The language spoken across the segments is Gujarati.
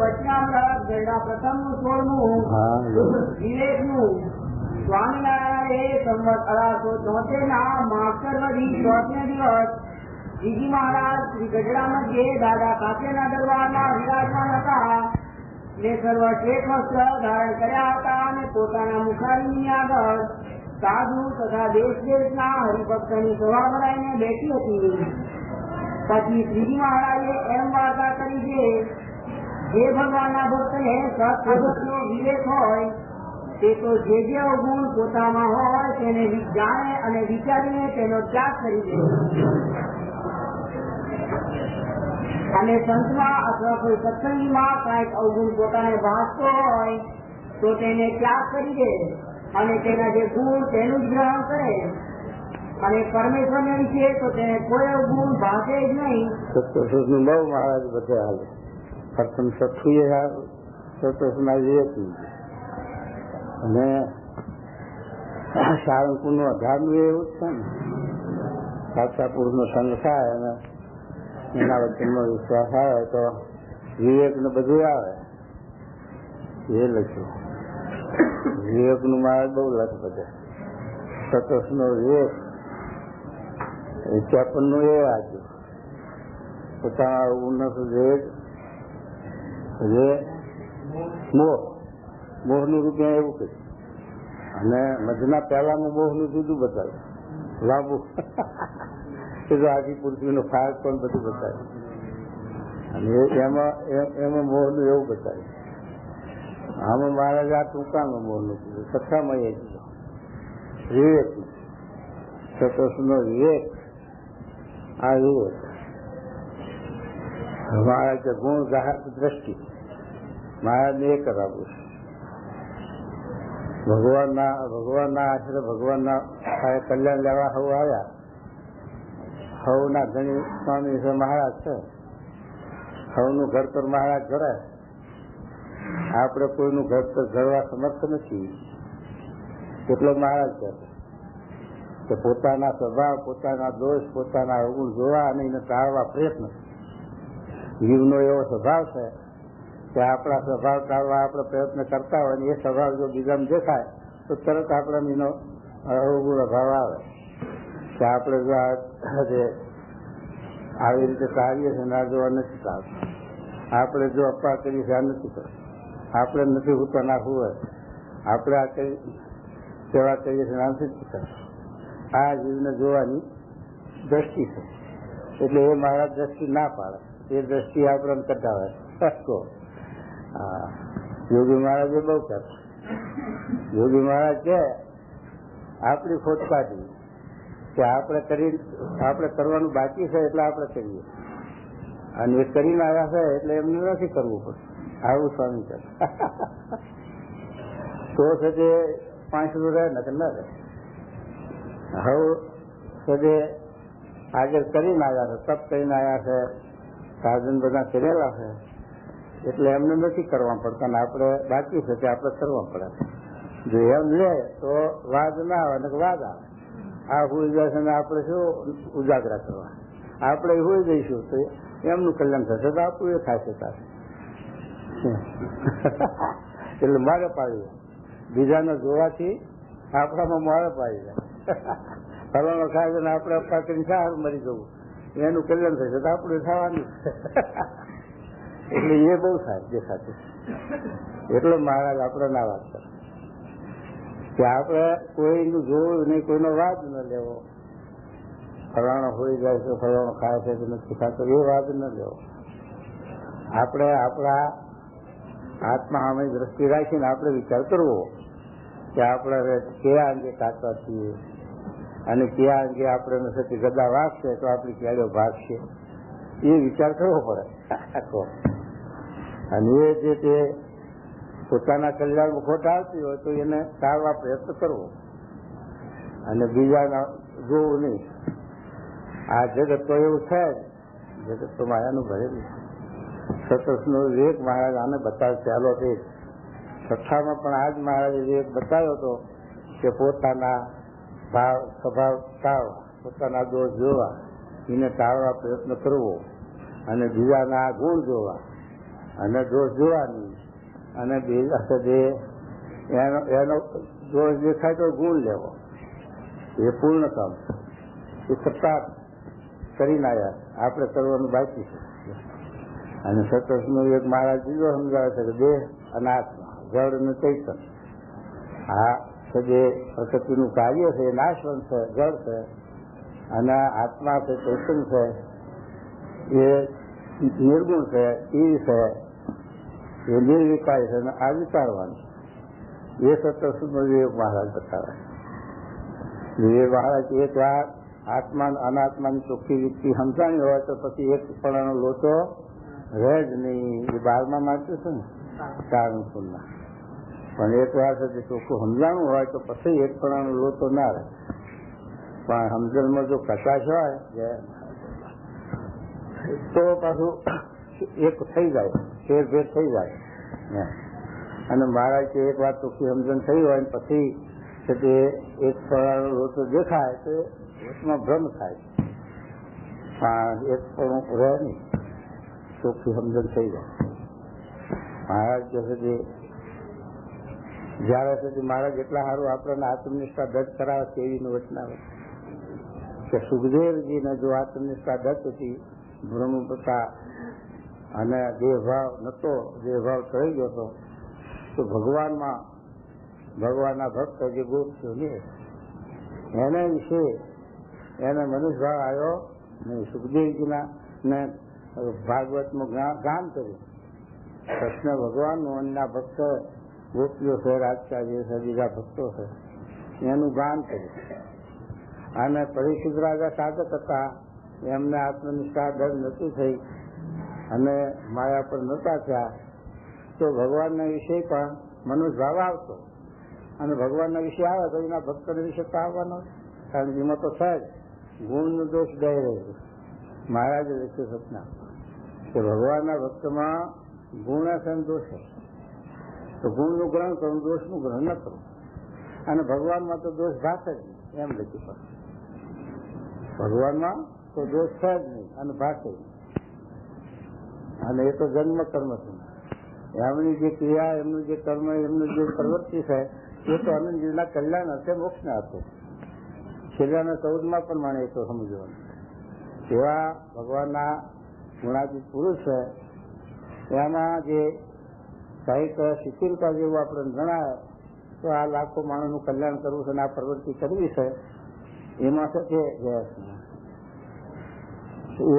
વચનામૃત ગરડા પ્રથમનું 16મું વિવેકનું સ્વામિનારાયણે સંવત 1873 માગસર વધી 4ને દિવસ શ્રીજી મહારાજ શ્રી ગઢડા મધ્યે દાદા કાચેના દરબારમાં વિરાજમાન હતા ને સર્વ શ્વેત વસ્ત્ર ધારણ કર્યા હતા અને પોતાના મુખારીની આગળ સાધુ તથા દેશ દેશના હરિભક્તની સભા ભરાઈને બેઠી હતી. પછી શ્રીજી મહારાજે એમ વાર્તા કરી કે જે ભગવાનના ભક્તને સત્સંગનો વિવેક હોય તે તો જે જે અવગુણ પોતામાં હોય તેને જાણે અને વિચારીને તેનો ત્યાગ કરી દે, અને સંતમાં અથવા કોઈ સત્સંગીમાં કાંઈક અવગુણ પોતાને ભાસતો હોય તો તેને ત્યાગ કરી દે અને તેના જે ગુણ તેનું જ ગ્રહણ કરે, અને પરમેશ્વરને વિશે તો તેને કોઈ અવગુણ ભાસે જ નહીં. બહુ મહારાજ બધે હાલે પ્રથમ સઠુએ સતોષના વિવેક અને સારંગપુર નું 18મું એવું જ છે ને, સાચા પુરુષ નો સંગ થાય અને એના વચનનો વિશ્વાસ આવે તો વિવેક ને બધું આવે. એ લખ્યું વિવેક નું મારે બહુ લખ બધે. સતોષ નો વિવેક 54 નું એ વાંચ્યું. પોતાના ઉન્નત વિવેક જે મોહ નું રૂપિયા એવું કહ્યું, અને મધના પહેલામાં મોહ નું જુદું બતાવ્યું લાંબુ એ તો આખી પૃથ્વીનો ફાયર પણ બધું બતાવ્યું, અને એમાં મોહ નું એવું બતાવ્યું. આમાં મહારાજ આ ટૂંકામાં મોહ નું કીધું, સત્તામાં એ કીધું વિવેક સતોષ નો વિવેક. આ વિવેક મહારાજ કે ગુણ ગ્રાહક દ્રષ્ટિ મહારાજને એ કરાવવું છે. ભગવાનના આશરે ભગવાનના કલ્યાણ લેવા હવ આવ્યા. હવના ધણી સ્વામી છે મહારાજ છે. હવનું ઘર પર મહારાજ ઘડાય. આપણે કોઈનું ઘર પર ઘડવા સમર્થ નથી. એટલો મહારાજ કહે કે પોતાના સ્વભાવ, પોતાના દોષ, પોતાના અવગુણ જોવા અને એને ટાળવા પ્રયત્ન. જીવનો એવો સ્વભાવ છે કે આપણા સ્વભાવ ટાળવા આપણે પ્રયત્ન કરતા હોય ને એ સ્વભાવ જો બીજાને દેખાય તો તરત આપણે એનો અવગુણ અભાવ આવે કે આપણે જો આવી રીતે ટાળીએ છીએ ના જોવા નથી ટાળતા. આપણે જો અપવાદ કરીએ છીએ આ નથી કરતા. આપણે નથી હોતા નાખવું હોય, આપણે આ કઈ સેવા કરીએ છીએ નથી કરતા. આ જીવને જોવાની દ્રષ્ટિ છે. એટલે એ મારા દ્રષ્ટિ ના પાડે, એ દ્રષ્ટિ આપણને કઢાવે. યોગી મહારાજે બહુ કરતા. યોગી મહારાજ કે આપણી ખોટ કાઢી કે આપણે કરવાનું બાકી છે એટલે આપણે કરીએ, અને એ કરીને આવ્યા છે એટલે એમને નથી કરવું પડે. આવું સ્વામી કરે તો છે તે 500 રહે ને ના રહે. હવે સજે આગળ કરીને આવ્યા છે, તપ કરીને આવ્યા છે, સાધન બધા કરેલા છે એટલે એમને નથી કરવા પડતા ને આપણે બાકી છે તે આપણે કરવા પડે. જો એમ લે તો વાદ ના આવે ને વાદ આવે. આ હોઈ જશે ને આપણે શું ઉજાગરા કરવા, આપણે હોઈ જઈશું તો એમનું કલ્યાણ થશે તો આપણું એ થશે તારે. એટલે મારે પાડી બીજાને જોવાથી આપણામાં મારે પાડી જાય. ફરવાનો ખાય છે ને આપણે અપા કરીને સારું મરી જવું, એનું કલ્યાણ થશે તો આપણું થવાનું. એટલે એ બહુ થાય દેખાતું. એટલે મહારાજ આપણે ના વાત કરે કે આપણે કોઈનું જોવું નહીં, કોઈનો વાદ ન લેવો. ફલાણો હોઈ જાય છે, ફલાણો ખાય છે કે નથી ખાતો એ વાદ ન લેવો. આપણે આપણા આત્મા સામે દ્રષ્ટિ રાખીને આપણે વિચાર કરવો કે આપણે કયા અંગે કાચા છીએ અને કયા અંગે આપણે નથી ગદા વાગશે તો આપણી કેળો ભાગશે, એ વિચાર કરવો પડે આખો. અને એ જે તે પોતાના કલ્યાણમાં ખોટ આવતી હોય તો એને ટાળવા પ્રયત્ન કરવો અને બીજાના જોવું નહીં. આ જગત તો એવું છે જ, જગત તો માયાનું ભરેલું. સતોષનો વિવેક મહારાજ આને બતાવે ચાલો તે સત્તામાં પણ આજ મહારાજે વિવેક બતાવ્યો હતો કે પોતાના ભાવ સ્વભાવ ટાળવા, પોતાના દોષ જોવા, એને ટાળવા પ્રયત્ન કરવો અને બીજાના ગુણ જોવા અને દોષ જોવાની, અને બીજા જે એનો દોષ દેખાય તો ગુણ લેવો, એ પૂર્ણ કામ છે. એ સત્તા કરીને આવ્યા, આપણે કરવાનું બાકી છે. અને સતતનું એક મહારાજ બીજો સમજાવે છે કે દેહ અને આત્મા, જળ અને ચૈતન, આ જે પ્રકૃતિનું કાર્ય છે એ નાશવંત છે, જળ છે, અને આત્મા છે, ચૈતન છે, એ નિર્ગુણ છે, ઈ છે, એ નિર્વિકારી છે, અને આ વિચારવાનું. એ સત્સંગમાં વિવેક મહારાજ બતાવે. વિવેક મહારાજ એક વાર આત્મા અનાત્માની ચોખ્ખી રીતથી સમજાણી હોય તો પછી એક પણાનો લોચો રહે જ નહીં. એ 12મા માનતું છે ને કારણપુરના. પણ એક વાર સુધી ચોખ્ખું સમજાણું હોય તો પછી એક પણાનો લોચો ના રહે. પણ સમજણમાં જો કચાશ હોય તો પાછું એક થઈ જાય, ફેરફેર થઈ જાય. અને મહારાજ કે એક વાર ચોખ્ખી સમજણ થઈ હોય ને પછી તે એક પણાનો લોચો દેખાય તો એમાં ભ્રમ થાય. એક પણ રહે નહીં, ચોખ્ખી સમજણ થઈ જાય. મહારાજ કહે છે જયારે સુધી મહારાજ એટલા સારું આપણને આત્મનિષ્ઠા દત્ત કરાવે છે એવી વચનાવે કે સુખદેવજીને જો આત્મનિષ્ઠા દત્ત હતી, બ્રહ્મપતા અને દેહભાવ નતો, દેહભાવ થઈ ગયો હતો, તો ભગવાનના ભક્ત જે ગોપીઓ ને એને વિશે એને મનુષ્ય ભાવ આવ્યો નહીં. સુખદેવજીના ને ભાગવતનું ગાન કર્યું. કૃષ્ણ ભગવાનનું અન્યના ભક્ત ગોપીઓ છે, રાજચાર્ય છે, બીજા ભક્તો છે, એનું ગાન કર્યું. અને પરીક્ષિત રાજા સાધક હતા, એમને આત્મનિષ્ઠા દર નથી થઈ અને માયા પર નતા થયા, તો ભગવાનના વિશે પણ મનુષ્ય ભાવ આવતો. અને ભગવાનના વિશે આવે તો એના ભક્તોના વિશે તો આવવાનો, કારણ કે એમાં તો સહેજ ગુણનો દોષ ગઈ રહ્યો. મહારાજે લખ્યું સપના કે ભગવાનના ભક્તમાં ગુણ છે અને દોષ છે, તો ગુણનું ગ્રહણ કરવું, દોષનું ગ્રહણ ન કરવું. અને ભગવાનમાં તો દોષ ભાષે જ નહીં, એમ લખ્યું પડે. ભગવાનમાં તો દોષ છે જ નહીં અને ભાષે જ નહીં. અને એ તો જન્મ કર્મ છે. એમની જે ક્રિયા, એમનું જે કર્મ, એમનું જે પ્રવૃત્તિ છે એ તો અનંતજીના કલ્યાણ હશે, મોક્ષને હશે. છેલ્લાના 14માં પણ માણે એ તો સમજવાનું. એવા ભગવાનના ગુણાતીત પુરુષ છે, એમાં જે સાહિત્ય શિથિલતા જેવું આપણે જણાય તો આ લાખો માણસનું કલ્યાણ કરવું છે અને આ પ્રવૃત્તિ કરવી છે, એમાં છે કે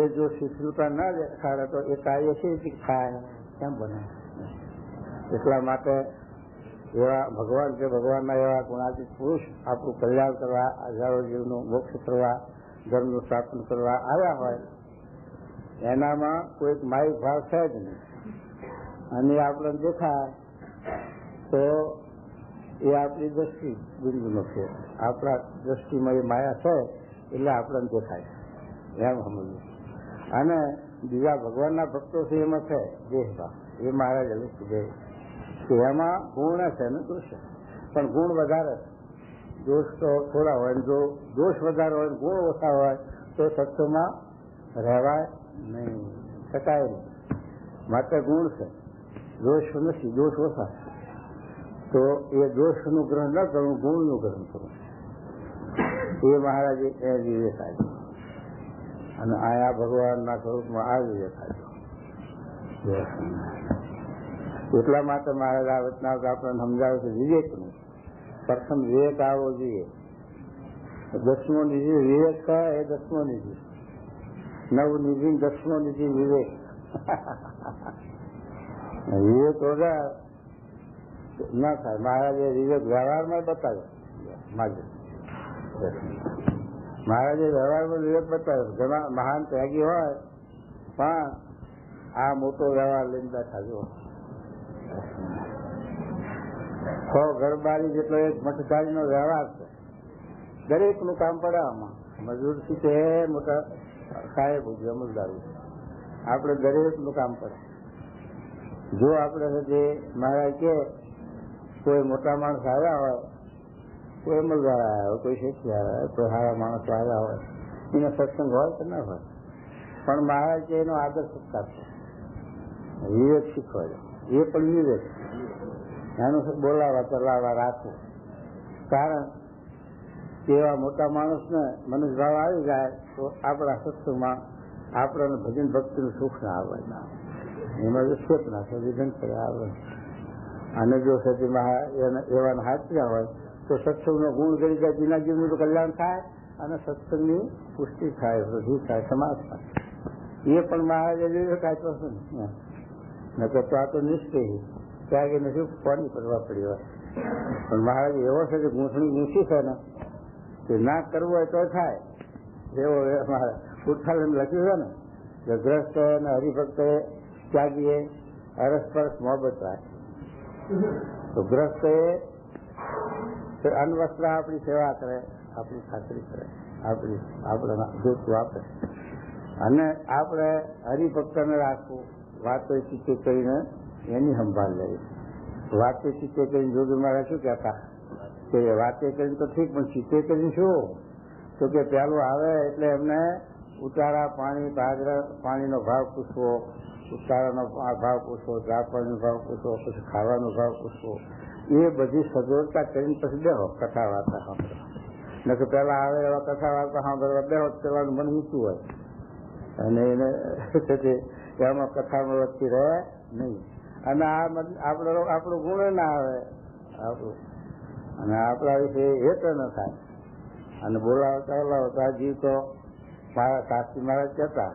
એ જો શિથિલતા ના દેખાડે તો એ કાર્ય છે થાય કેમ બને. એટલા માટે એવા ભગવાન છે, ભગવાનના એવા ગુણાતીત પુરુષ આપણું કલ્યાણ કરવા, હજારો જીવનું મોક્ષ કરવા, ધર્મનું સ્થાપન કરવા આવ્યા હોય, એનામાં કોઈક માયિક ભાવ છે જ નહીં. અને આપણને દેખાય તો એ આપણી દ્રષ્ટિ બિંદુનો છે. આપણા દ્રષ્ટિમાં એ માયા છે એટલે આપણને દેખાય એમ સમજવું. અને બીજા ભગવાનના ભક્તો છે એમાં છે દેહભાવ. એ મહારાજ લખ્યું કે એમાં ગુણ છે ને દોષ છે, પણ ગુણ વધારે છે, દોષ તો થોડા હોય. જો દોષ વધારે હોય, ગુણ ઓછા હોય તો સત્સંગમાં રહેવાય નહીં, શકાય નહીં. માત્ર ગુણ છે, દોષ નથી, દોષ ઓછા. તો એ દોષનું ગ્રહણ ન કરવું, ગુણનું ગ્રહણ કરવું, એ મહારાજે એ વિવેક આપ્યો. અને આયા ભગવાનના સ્વરૂપમાં આ વિવેક આપ્યો. એટલા માટે મહારાજ આ વચનાવત આપણને સમજાવે છે વિવેકનું. પ્રથમ વિવેક આવવો જોઈએ. 10મો નિધિ વિવેક છે, એ 10મો નિધિ. 9 નિધિ 10મો નિધિ વિવેક. વિવેક વગર ના થાય. મહારાજે વિવેક વ્યવહારમાં બતાવ્યો. મહારાજે વ્યવહારમાં વિવેક બતાવ્યો. ઘણા મહાન ત્યાગી હોય પણ આ મોટો વ્યવહાર લઈને બેઠા જો. 6 ઘરબારી જેટલો એક મઠધારીનો વ્યવહાર છે. દરેકનું કામ પડે આમાં. મજૂરથી તે મોટા સાહેબ અમલદારો, આપણે દરેકનું કામ પડે. જો આપણે જે મહારાજ કે કોઈ મોટા માણસ આવ્યા હોય, કોઈ અમલદાર આવ્યા હોય, કોઈ શેઠી આવ્યા હોય, કોઈ સારા માણસો આવ્યા હોય, એનો સત્સંગ હોય કે ના હોય, પણ મહારાજ કે એનો આદર સત્કાર છે. વિવેક શીખવાડે, એ પણ વિવેક. એનું બોલાવા ચલાવવા રાખવું. કારણ કે એવા મોટા માણસને મનુષ્ય ભાવ આવી જાય તો આપણા સત્સંગમાં આપણને ભજન ભક્તિનું સુખ ના આવે, એમાં વિક્ષેપ ના થાય, વિઘન કરે આવે. અને જો સતીમાં એવાને હાથ્યા હોય તો સત્સંગનો ગુણ કરી જાય, જીના જીવનું તો કલ્યાણ થાય અને સત્સંગની પુષ્ટિ થાય, વૃદ્ધિ થાય, સમાજ થાય. એ પણ મહારાજે જોયું કાંઈ વસ્તુ નહીં, નકર તો આ તો નિશ્ચય ત્યાં કે નથી કોની કરવા પડી હોય. પણ મહારાજ એવો છે કે ગૂંથણી ગૂંચી છે ને કે ના કરવું હોય તો થાય. એવો મારા ઉઠાલન લખ્યું છે ને કે ગ્રસ્ત અને હરિભક્તે ત્યાગીએ અરસપરસ મોહબત રાખે. તો ગ્રસ્ત એ અન્વસ્ત્ર આપણી સેવા કરે, આપણી ખાતરી કરે, આપણા દુઃખ વાપરે. અને આપણે હરિભક્તને રાખવું, વાતો ચીતે કરીને એની સંભાળ લેવી. વાતે ચીતે કરીને જોગી મારા શું કહેતા કે વાતે કરીને તો ઠીક, પણ ચીતે કરીને શું? તો કે પેલું આવે એટલે એમને ઉતારા પાણીનો ભાવ પૂછવો, ઉતારાનો ભાવ પૂછવો, જાપણનો ભાવ પૂછવો, પછી ખાવાનો ભાવ પૂછવો. એ બધી સગવડતા કરીને પછી બેહો કથા વાર્તા સાંભળવા. નથી પેલા આવે એવા કથા વાર્તા સાંભળવા બેહો, પેલાનું મન ઊંચું હોય અને એને એમાં કથામાં વચ્ચે રહે નહીં. અને આપણું ગુણ ના આવે આપણું, અને આપણા વિશે હેત ન થાય. અને બોલાવતા જીવ તો મારા શાસ્ત્રી મહારાજ કહેતા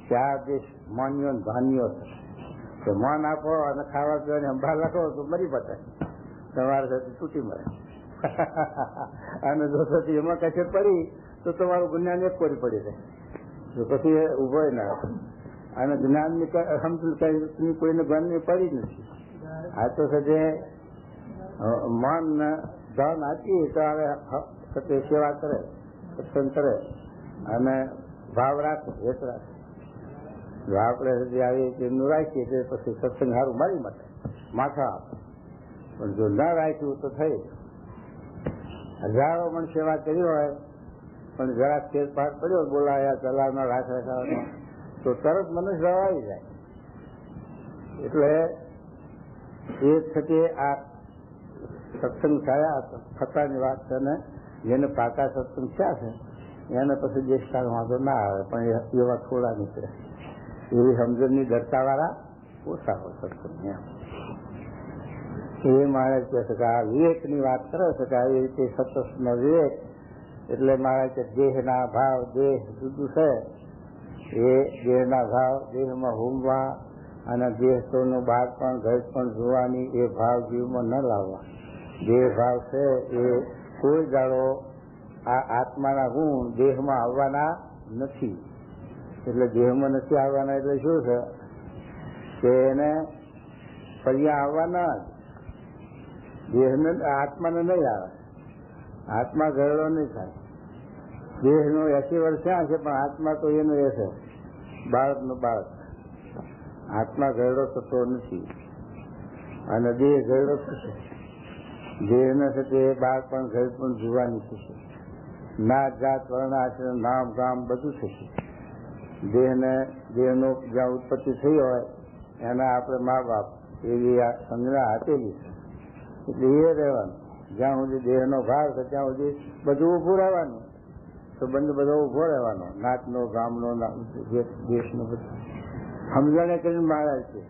કે આ દેશ માન્યો ને ધાન્યો છે, કે માન આપો અને ખાવા પીવાની સંભાળ રાખો તો મરી પતે, તમારા સાથે તૂટી મળે. અને જો પછી એમાં કશે પડી તો તમારું જ્ઞાન એક કોરી પડી જાય, તો પછી ઉભો ના. અને જ્ઞાનની સમજૂતી કોઈને જ્ઞાનની પડી જ નથી. આ તો છે મન ધન આપીએ તો હવે સેવા કરે, સત્સંગ કરે અને ભાવ રાખે, હેત રાખે. જો આપણે હજી આવી એમનું રાખીએ તો પછી સત્સંગ સારું મારી માટે માથા આપે. પણ જો ના રાખ્યું તો થઈ હજારો પણ સેવા કરી હોય પણ જરાક ફેરફાર પડ્યો, બોલાયા ચલાવના રાખ રખાવવાનો તો તરત મનુષ્ય આવી જાય. એટલે એ થતી આ સત્સંગ થયા થતાની વાત છે ને, જેને પાકા સત્સંગ થયા છે એને પછી દેશકાળ વાંધો ના આવે, પણ એવા થોડા નીકળે. એવી સમજણની દર્શાવાળા ઓછા હોય સત્સંગ. એ મહારાજ કહે છે કે આ વિવેકની વાત કરે છે કે આવી રીતે સત્સંગનો વિવેક એટલે મહારાજ કે દેહના ભાવ, દેહ જુદું છે, એ દેહના ભાવ દેહમાં હોમવા અને દેહ તોનું બહાર પણ ઘર પણ જોવાની એ ભાવ જીવમાં ન લાવવા. દેહ ભાવ છે એ કોઈ દાડો આ આત્માના ગુણ દેહમાં આવવાના નથી. એટલે દેહમાં નથી આવવાના એટલે શું છે કે એને ફરિયા આવવાના જ. દેહને આત્માને નહીં આવે, આત્મા ઘરડો નહીં થાય. દેહનો 80 વર્ષ થયા છે પણ આત્મા તો એનો એ છે બાળકનો બાળક. આત્મા ઘરડો થતો નથી અને દેહ ઘરડો થશે. દેહને સાથે બાળક પણ ઘર પણ જોવાની થશે, નાત જાત વર્ણ આશ્રમ નામ ગામ બધું થશે. દેહનો જ્યાં ઉત્પત્તિ થઈ હોય એના આપણે મા બાપ એવી આ સંજ્ઞા આપેલી છે. એટલે એ રહેવાનું. જ્યાં સુધી દેહનો ભાવ છે ત્યાં સુધી બધું ઊભું રહેવાનું, સંબંધ બધો ઊભો રહેવાનો, નાતનો ગામનો દેશનો બધું સમજણે કરીને મહારાજ છે.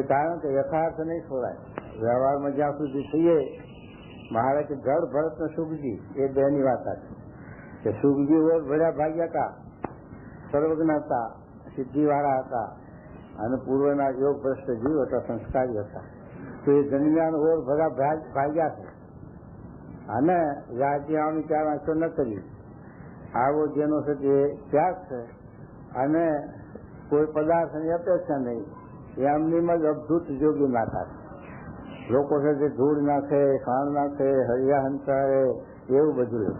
કારણ કે યથાર્થ નહીં છોડાય. વ્યવહારમાં જ્યાં સુધી થઈએ મહારાજ કે જળ ભરત ને સુખજી એ બેની વાત હતી કે સુખજી ઓર ભર્યા ભાગ્યા હતા, સર્વજ્ઞ હતા, સિદ્ધિવાળા હતા અને પૂર્વના યોગ ભ્રષ્ટ જીવ હતા, સંસ્કારી હતા. તો એ જન્મ્યાનો ઓર ભરા ભાગ્યા છે અને રાજ્યની ત્યાં વાંચો ન કરી. આવો જેનો છે તે ત્યાગ છે અને કોઈ પદાર્થની અપેક્ષા નહીં, એમની જ અદભુત યોગી માતા છે. લોકો છે તે ધૂળ નાખે, ખાણ નાખે, હરિયા હંતારે એવું બધું લે,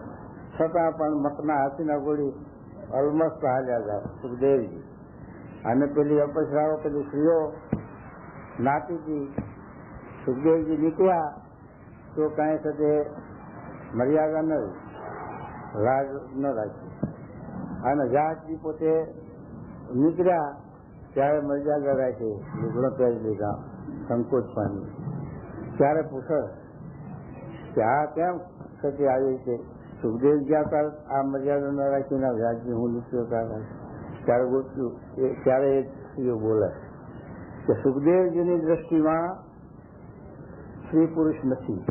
છતાં પણ મકના હાથીના ગોળી ઓલમોસ્ટ હાલ્યા જાય સુખદેવજી. અને પેલી અપસરાઓ પેલી સ્ત્રીઓ નાતી હતી, સુખદેવજી નીકળ્યા તો કાંઈ સાથે મર્યાદા ન રહી, રાજ ન રાખી. અને જાતજી પોતે નીકળ્યા ત્યારે મર્યાદા રાખી, લુગડો પહેરી લીધા, સંકોચ પામી. ત્યારે પૂછે કે આ કેમ સતી આવી છે? સુખદેવ ગયા હતા આ મર્યાદા ન રાખીને વ્યાજની હું નીકળ્યો હતા. ત્યારે ગોત્યું ત્યારે એ સ્ત્રીઓ બોલે કે સુખદેવજીની દ્રષ્ટિમાં સ્ત્રી પુરુષ નથી.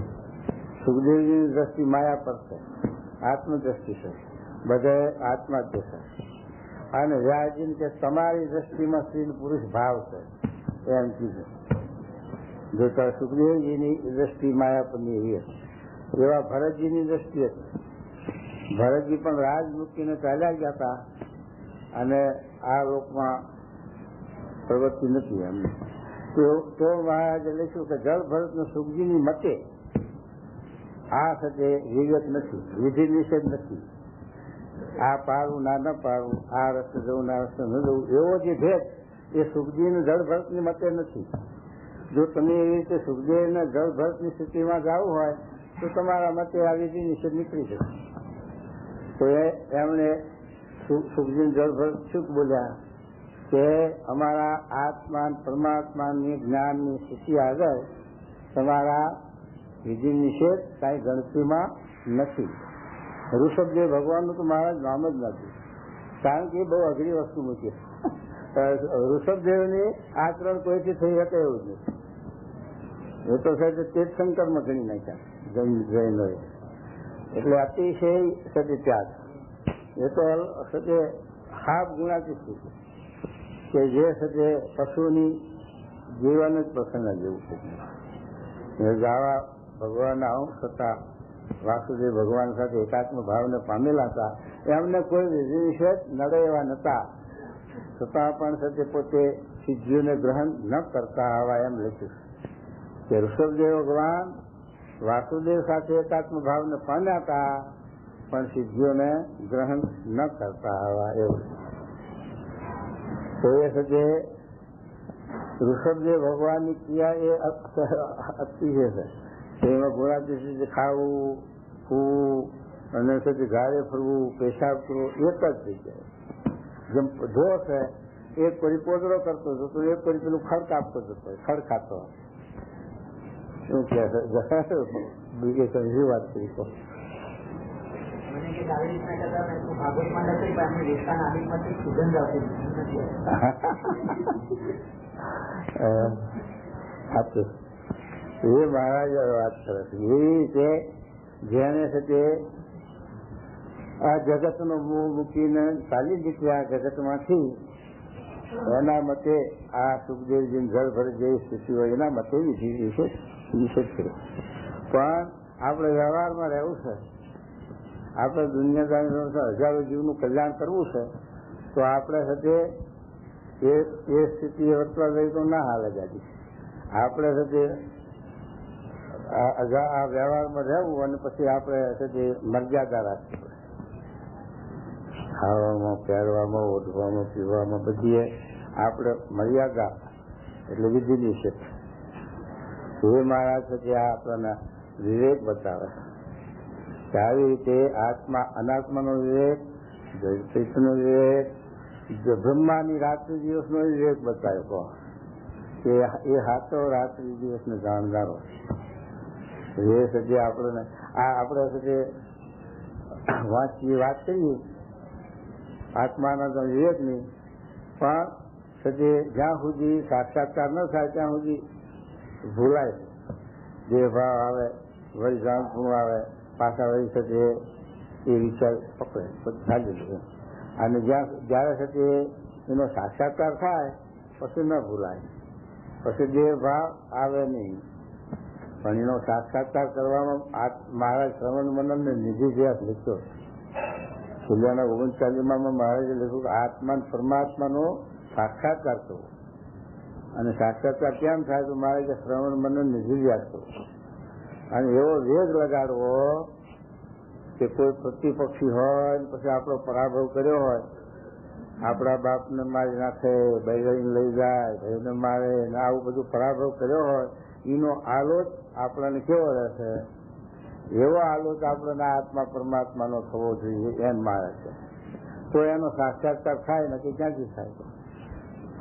સુખદેવજીની દ્રષ્ટિ માયા પર છે, આત્મદ્રષ્ટિ છે, બધા આત્મા જ છે. અને વ્યાસજી કે તમારી દ્રષ્ટિમાં સ્ત્રી પુરુષ ભાવ છે એમ કીધું. જો સુખદેવજીની દ્રષ્ટિ માયા પરની એવી હતી, એવા ભરતજીની દ્રષ્ટિ હતી. ભરતજી પણ રાજ મૂકીને ચાલ્યા ગયા હતા અને આ લોકમાં પ્રવૃત્તિ નથી એમને. તો મહારાજે લખ્યું કે જળ ભરતનું સુખજીની મતે આ સાથે વિગત નથી, વિધિ નિષેધ નથી. આ પારવું ના ન પારવું, આ રસ્તે જવું ના રસ્તે ન જવું, એવો જે ભેદ એ સુખજીને જળ ભરતની મતે નથી. જો તમે એવી રીતે સુખદેવને જળ ભરતની સ્થિતિમાં જવું હોય તો તમારા મતે આ વિધિ નિષેધ નીકળી શકે. તો એમણે સુખજી જળ ભરત શું બોલ્યા કે અમારા આત્મા પરમાત્માની જ્ઞાનની સ્થિતિ આગળ તમારા વિધિ નિષેધ કાંઈ ગણતરીમાં નથી. ઋષભદેવ ભગવાનનું તો મહારાજ નામ જ નથી, કારણ કે એ બહુ અઘરી વસ્તુ મૂકી. ઋષભદેવની આચરણ કોઈથી થઈ શકે એવું જ નથી. એ તો સાહેબ તે જ શંકરમાં ગણી નાખ્યા જૈનોએ. એટલે અતિશય સતી ત્યાગ એ તો સતે હાફ ગુણાતી સ્થિતિ કે જે સતે પશુની જીવન જ પ્રસંગ જેવું છે. ગાવા ભગવાનના અંશ હતા, વાસુદેવ ભગવાન સાથે એકાત્મ ભાવને પામેલા હતા. એમને કોઈ વિધિ નિષેધ નડે એવા નતા, છતાં પણ સતે પોતે સિદ્ધિઓને ગ્રહણ ન કરતા આવા એમ લખ્યું કે ઋષભદેવ ભગવાન વાસુદેવ સાથે એકાત્મ ભાવને પામ્યા હતા પણ સિદ્ધિઓને ગ્રહણ ન કરતા આવા એવું. તો એ સજે ઋષભદેવ ભગવાનની ક્રિયા એ અતિશય છે. એમાં ગુણાતીત ખાવું, ફૂવું અને સજે ગાળે ફરવું, પેશાબ કરવો એક જ થઈ જાય. જેમ ઢો છે એક પરી પોદરો કરતો હતો તો એક પરી પેલું ખડ કાપતો જતો, ખડ ખાતો. શું કે બીજી સમજી વાત કરી તો એ મહારાજ વાત કરે છે. એ રીતે જેને સાથે આ જગતનો મોહ મૂકીને ચાલી નીકળ્યા જગતમાંથી, એના મતે આ સુખદેવજી જળ ભરી જેવી સ્થિતિ હોય એના મતે નિષેધ કર્યો. પણ આપણે વ્યવહારમાં રહેવું છે, આપણે દુનિયાદારી હજારો જીવનું કલ્યાણ કરવું છે, તો આપણે સાથે એ સ્થિતિ વર્તવા જઈએ તો ના હાલે જાતી. આપણે સાથે આ વ્યવહારમાં રહેવું અને પછી આપણે સાથે મર્યાદા રાખવી પડે. ખાવામાં, પહેરવામાં, ઓઢવામાં, પીવામાં બધી આપણે મર્યાદા એટલે વિધિ નિષેધ. એ મહારાજ પછી આ આપણને વિવેક બતાવે કે આવી રીતે આત્મા અનાત્માનો વિવેક, ચૈતન્ય વિવેક, બ્રહ્માની રાત્રિ દિવસનો વિવેક બતાવ્યો કે એ હાથો રાત્રિ દિવસને જાણનારો. એ સજે આપણને આ આપણે સજે વાંચીએ વાત કરીએ આત્માના વિવેકની, પણ સજે જ્યાં સુધી સાક્ષાત્કાર ન થાય ત્યાં સુધી ભૂલાય. જે ભાવ આવે વળી જાણપું આવે પાછા વળી શકે એ વિચાર પકડે પછી ચાલી લે. અને જ્યારે સાથે એનો સાક્ષાત્કાર થાય પછી ન ભૂલાય, પછી જે ભાવ આવે નહીં. પણ એનો સાક્ષાત્કાર કરવામાં મહારાજ શ્રવણ મનનને નિધિ ઇતિહાસ લખ્યો. સુલ્યાના 39માં મહારાજે લખ્યું કે આત્મા પરમાત્માનો સાક્ષાત્કાર કરવો. અને સાક્ષાત્કાર કેમ થાય તો મહારાજે શ્રવણ મનન નિધિ ઇતિહાસ કરવો અને એવો વેગ લગાડવો કે કોઈ પ્રતિપક્ષી હોય પછી આપણો પરાભવ કર્યો હોય, આપણા બાપને મારી નાખે, બૈરાઈને લઈ જાય, ભાઈને મારે, આવું બધું પરાભવ કર્યો હોય, એનો આલોચ આપણને કેવો રહેશે? એવો આલોચ આપણને આત્મા પરમાત્માનો થવો જોઈએ એમ મારે છે. તો એનો સાક્ષાત્કાર થાય નથી ક્યાંથી થાય?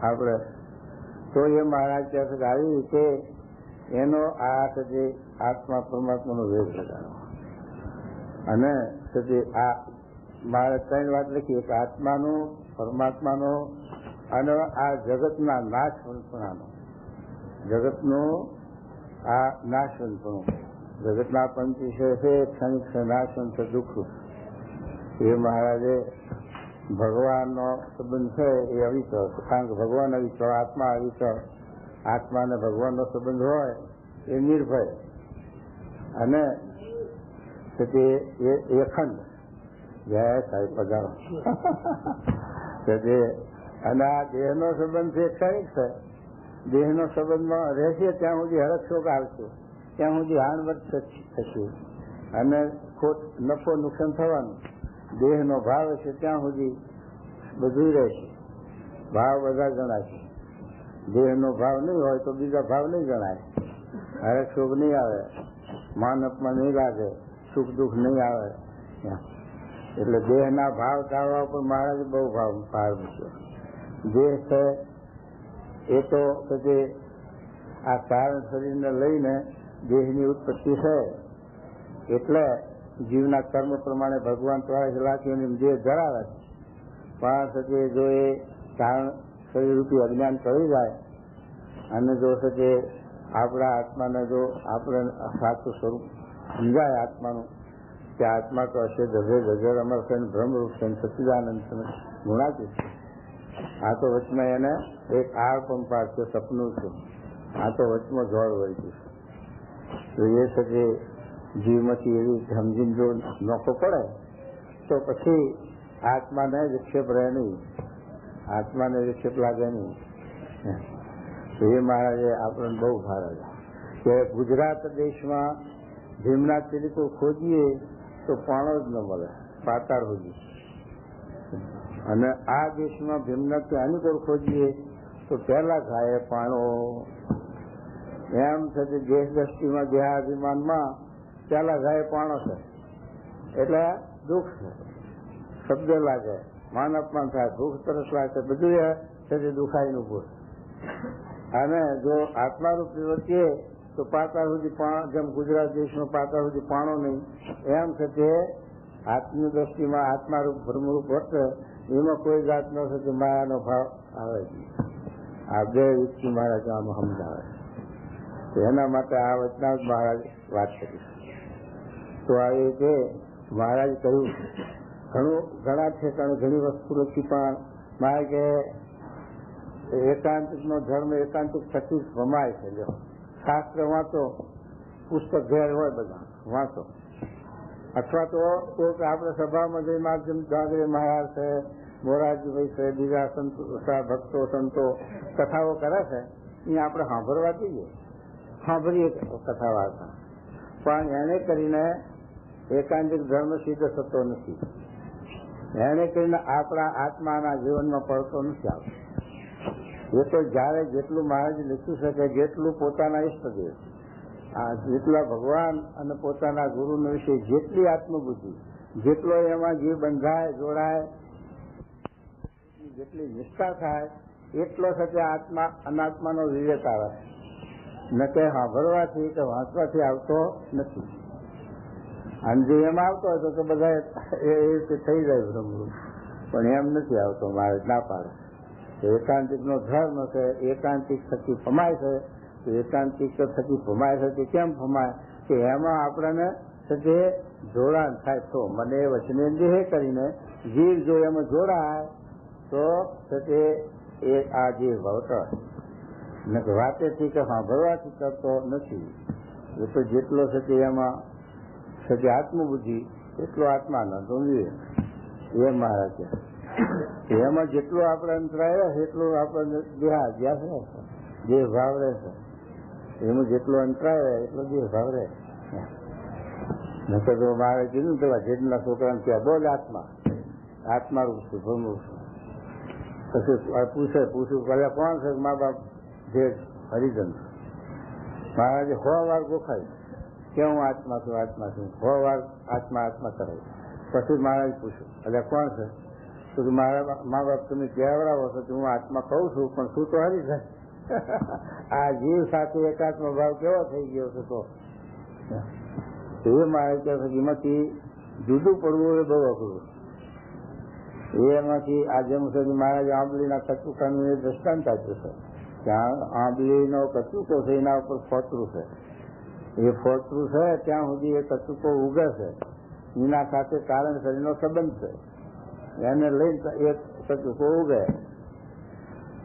આપણે તો એ મહારાજ કહે છે કે આવી રીતે એનો આ જે આત્મા પરમાત્માનો વેગ લગાડો. અને આ મારે 3 વાત લખી, એક આત્માનો, પરમાત્માનો અને આ જગતના નાશવંતપણાનો. જગતનું આ નાશવંતપણું, જગતના પંચ વિષય છે ક્ષણિક છે, નાશવંત છે, દુઃખ. એ મહારાજે ભગવાનનો સંબંધ છે એ અવિચળ છે, કારણ કે ભગવાન અવિચળ, આત્મા અવિચળ. આત્મા અને ભગવાનનો સંબંધ હોય એ નિર્ભય અને અખંડ. જય સાહેબ પધારો. અને આ દેહનો સંબંધ છે ક્ષણિક છે. દેહનો સંબંધમાં રહેશે ત્યાં સુધી હરકશોક આવશે, ત્યાં સુધી હાણવટ થશે અને નફો નુકસાન થવાનું. દેહનો ભાવ હશે ત્યાં સુધી બધું રહેશે, ભાવ બધા ગણાશે. દેહનો ભાવ નહીં હોય તો બીજા ભાવ નહીં ગણાય. હરકશોક નહીં આવે, માન અપમાન નહીં લાગે, સુખ દુઃખ નહીં આવે. એટલે દેહના ભાવ ટાળવા પર મહારાજે બહુ ભાર મૂક્યો. દેહ છે એ તો પછી આ કારણ શરીરને લઈને દેહની ઉત્પત્તિ છે, એટલે જીવના કર્મ પ્રમાણે ભગવાન 84 લાખ દેહ ધરાવે છે. પણ પછી જો એ કારણ શરીર રૂપી અજ્ઞાન કરી જાય અને જો છે આપણા આત્માને જો આપણે સાચું સ્વરૂપ સમજાય આત્માનું, કે આત્મા તો હશે જજર અમર છે, બ્રહ્મરૂપ છે, સચ્ચિદાનંદ છે, ગુણાતીત છે. આ તો વચમાં એને એક આળ પંપાર છે, સપનું છે. આ તો વચમાં જોડ વળી ગયું. તો એ છે જીવમાંથી એવી સમજીને જો નોખો પડે તો પછી આત્માને વિક્ષેપ રહે નહીં, આત્માને વિક્ષેપ લાગે નહીં. તો એ મહારાજે આપણને બહુ ભાર આવ્યો કે ગુજરાત દેશમાં ભીમનાથ તીર્થો ખોજીએ તો પાણો જ ન મળે, પાતાળ હોજી. અને આ દેશમાં ભીમનાથથી અનુકૂળ ખોજીએ તો પહેલા ખાય પાણો. એમ છે કે દેશ દ્રષ્ટિમાં દેહાભિમાનમાં પહેલા ગાય પાણો છે, એટલે દુઃખ છે, શબ્દ લાગે, માન અપમાન થાય, ભૂખ તરસ લાગે, બધું એ છે દુખાઈનું ભૂખ. અને જો આત્મારૂપ પ્રવૃત્તિએ તો પાતાળ સુધી જેમ ગુજરાત દેશમાં પાતાળ સુધી પાણો નહીં, એમ છે તે આત્મની દ્રષ્ટિમાં આત્મારૂપ ભ્રમરૂપ વર્તે એમાં કોઈ જાતનો છે કે માયાનો ભાવ આવે છે. આ બે યુક્તિ મહારાજ આમાં સમજાવે. તો એના માટે આ વચના મહારાજ વાત કરી. તો આ રીતે મહારાજ કહ્યું ઘણા ઠેકાણે ઘણી વસ્તુ લખી, પણ મારે કે એકાંતિકનો ધર્મ એકાંતિક થકી જ ભમાય છે. જો શાસ્ત્ર વાંચો, પુસ્તક ઘેર હોય બધા વાંચો, અથવા તો કોઈક આપણે સભામાં જઈ માધ્યમ ગાંગરે મહારાજ છે, મોરારજીભાઈ છે, બીજા સંતો ભક્તો સંતો કથાઓ કરે છે, એ આપણે સાંભળવા જઈએ, સાંભળીએ કથા વાર્તા. પણ એને કરીને એકાંતિક ધર્મ સિદ્ધ થતો નથી. એને કરીને આપણા આત્માના જીવનમાં પડતો નથી આવતો. એ તો જયારે જેટલું મહારાજ લખ્યું છે કે જેટલું પોતાના ઈષ્ટદેવ, જેટલા ભગવાન અને પોતાના ગુરુનો વિશે જેટલી આત્મબુદ્ધિ, જેટલો એમાં જીવ બંધાય જોડાય, જેટલી નિષ્ઠા થાય એટલો સાથે આત્મા અનાત્માનો વિવેક આવે. ન કે સાંભળવાથી કે વાંચવાથી આવતો નથી. અને જો એમ આવતો હોય તો બધા એ રીતે થઈ જાય બ્રહ્મરૂપ, પણ એમ નથી આવતો. મારે ના પાડે એકાંતિકનો ધર્મ છે, એકાંતિક થકી ભમાય છે. તો એકાંતિક થકી ભમાય છે તે કેમ ભમાય કે એમાં આપણને તે જોડાણ થાય. તો મને વચને દેહ કરીને જીવ જો એમાં જોડાય તો તે આ જીવ ભવતર વાતેથી કે સાંભળવાથી કરતો નથી. એ તો જેટલો છે તે એમાં છે આત્મબુદ્ધિ એટલો આત્માનંદ જોઈએ એ મહારાજ. એમાં જેટલો આપણે અંતરાય એટલો આપણને દેહાધ્યાસ રહેશે, દેહ ભાવ રહેશે. એમાં જેટલો અંતરાય એટલો દેહ ભાવ રહે. નકર તો મારે કીધું તો જેટલા છોકરાને ત્યાં બોલ આત્મા, આત્મા રૂપ છે, ભ્રમરૂપ છે. પછી પૂછ્યું પહેલા કોણ છે? મા બાપ જે હરિજન. મહારાજે 100 વાર ગોખાય કે હું આત્મા છું. 100 વાર આત્મા આત્મા કરાય. પછી મહારાજ પૂછ્યું એટલે કોણ છે? તો મારા મા બાપ તમે કહેવડાવો છો હું આત્મા કહું છું પણ શું તો હરી જાય. આ જીવ સાથે એકાત્મ ભાવ કેવો થઈ ગયો છે તો એ મારે કે એમાંથી જુદું પડવું એ બહુ અઘરું. એમાંથી આ જેમ સુધી મહારાજ આંબલીના કચુકાનું એ દ્રષ્ટાંત આપ્યું છે. ત્યાં આંબલીનો કચુકો છે એના ઉપર ફોતરું છે. એ ફોતરું છે ત્યાં સુધી એ કચુકો ઉગે છે. એના સાથે કારણ શરીરનો સંબંધ છે. એને લઈને એક કચુકો ઉગે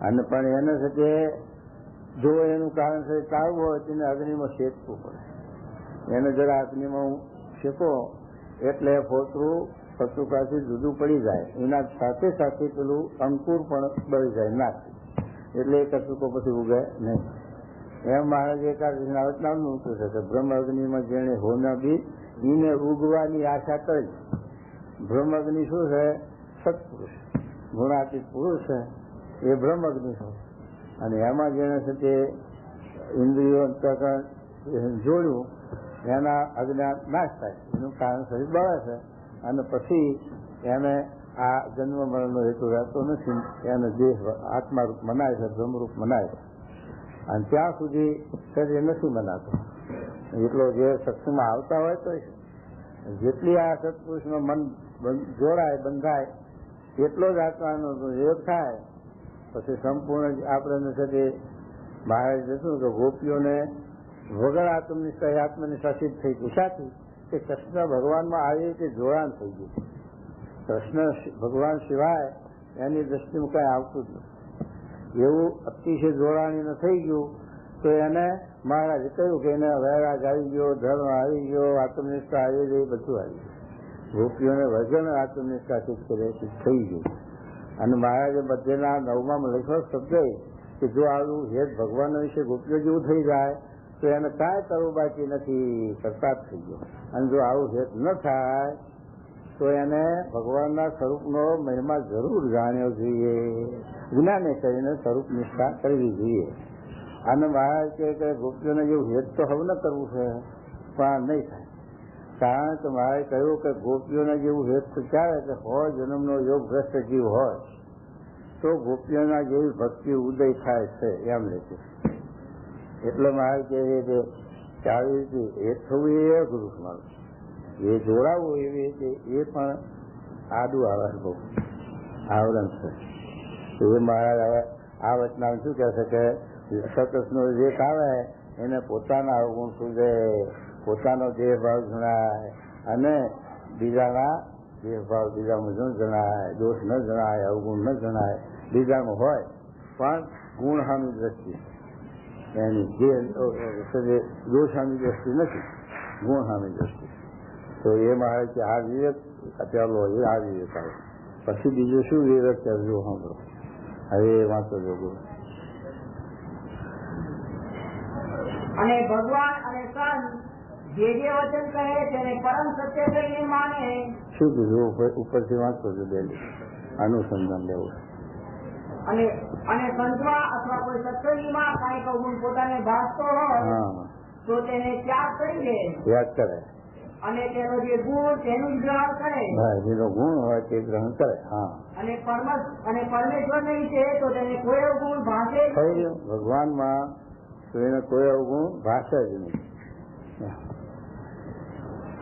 અને પણ એને સાથે જો એનું કારણ શરીર ટાળવું હોય તેને અગ્નિમાં શેકવું પડે. એને જરા અગ્નિમાં શેકો એટલે ફોતરું કચુકાથી જુદું પડી જાય. એના સાથે સાથે પેલું અંકુર પણ બળી જાય નાખી એટલે એ કચુકો પછી ઉગે નહીં. એમ મહારાજ એકાદશીના વચનામું મૂક્યું છે કે બ્રહ્મ અગ્નિમાં જેને હોના બી એને ઉગવાની આશા કરી. બ્રહ્મ અગ્નિ શું છે? સત્પુરુષ ગુણાતીત પુરુષ છે એ બ્રહ્મ અગ્નિ છે. અને એમાં જેને છે તે ઇન્દ્રિયો જોડ્યું એના અજ્ઞાન નાશ થાય. એનું કારણ શરીર બળે છે અને પછી એને આ જન્મ મરણનો હેતુ રહેતો નથી. એને દેહ આત્મારૂપ મનાય છે, બ્રહ્મરૂપ મનાય છે. અને ત્યાં સુધી શરીર નથી મનાતો. એટલો જે સત્સંગમાં આવતા હોય તો જેટલી આ સત્પુરુષનું મન જોડાય બંધાય એટલો જ આત્માનો યોગ થાય. પછી સંપૂર્ણ આપણે છે મહારાજ જશું કે ગોપીઓને વગર આત્મનિષ્ઠા એ આત્મનિષ્ઠા સિદ્ધ થઈ ગઈ. સાથી કે કૃષ્ણ ભગવાનમાં આવી રીતે જોડાણ થઈ ગયું. કૃષ્ણ ભગવાન સિવાય એની દ્રષ્ટિમાં કઈ આવતું જ નથી. એવું અતિશય જોડાણીને થઈ ગયું તો એને મહારાજે કહ્યું કે એને વૈરાગ આવી ગયો, ધર્મ આવી ગયો, આત્મનિષ્ઠા આવી ગઈ, બધું આવી ગયું. ગોપીઓને વજન આત્મનિષ્ઠા સિદ્ધ કરે થઈ ગયું. અને મહારાજે બધેના 9માં લખ્યો શબ્દ કે જો આવું હેત ભગવાન વિશે ગોપીઓ જેવું થઈ જાય તો એને કાંઈ કરવું બાકી નથી, કરતા જ થઈ ગયો. અને જો આવું હેત ન થાય તો એને ભગવાનના સ્વરૂપનો મહિમા જરૂર જાણ્યો જોઈએ. જ્ઞાને કરીને સ્વરૂપ નિષ્ઠા કરવી જોઈએ. અને મહારાજ કે ગોપીઓને જેવું હેત તો હવે ન કરવું છે પણ નહીં થાય. કારણ કે મહારાજ કહ્યું કે ગોપીઓને જેવું હેત ચાલે કે 100 જન્મનો યોગ ભ્રષ્ટ જીવ હોય તો ગોપીઓના જેવી ભક્તિ ઉદય થાય છે એમ લેશે. એટલે મહારાજ કહે છે કે આવી રીતે હેત થવું એ અઘરું મારું. એ જોડાવવું એવી રીતે એ પણ આડું આવે બહુ આવરણ છે. એ મહારાજ આ વચના શું કહે છે કે સતસનો વિવેક આવે એને પોતાના અવગુણ સુધે, પોતાનો દેહભાવ જણાય અને બીજાના દેહભાવ બીજામાં ન જણાય, દોષ ન જણાય, અવગુણ ન જણાય. બીજામાં હોય પણ ગુણહામી દ્રષ્ટિ એની જે દોષહામી દ્રષ્ટિ નથી, ગુણહામી દ્રષ્ટિ. તો એ મહારાજ કે આ વિવેક ચાલો એ આ વિવેક આવે. પછી બીજું શું વિવેક કરજો સાંભળો. હવે વાંચો જોગો. અને ભગવાન અને સંત જે વચન કહે તેને પરમ સત્ય કહીને માને. શું કીધું ઉપરથી વાંચો છો ડેલી અનુસંધાન લેવું. અને સંતમાં અથવા કોઈ સત્સંગીમાં કાંઈક અવગુણ પોતાને ભાસતો હોય તો તેને ત્યાગ કરી દે. ત્યાગ કરે અને તેનો જે ગુણ તેનું જ ગ્રહણ કરે. જેનો ગુણ હોય તે ગ્રહણ કરે. હા. અને પરમેશ્વર ને વિશે તો તેને કોઈ અવગુણ ભાષે ભગવાનમાં તો એને કોઈ અવગુણ ભાષે જ નહીં.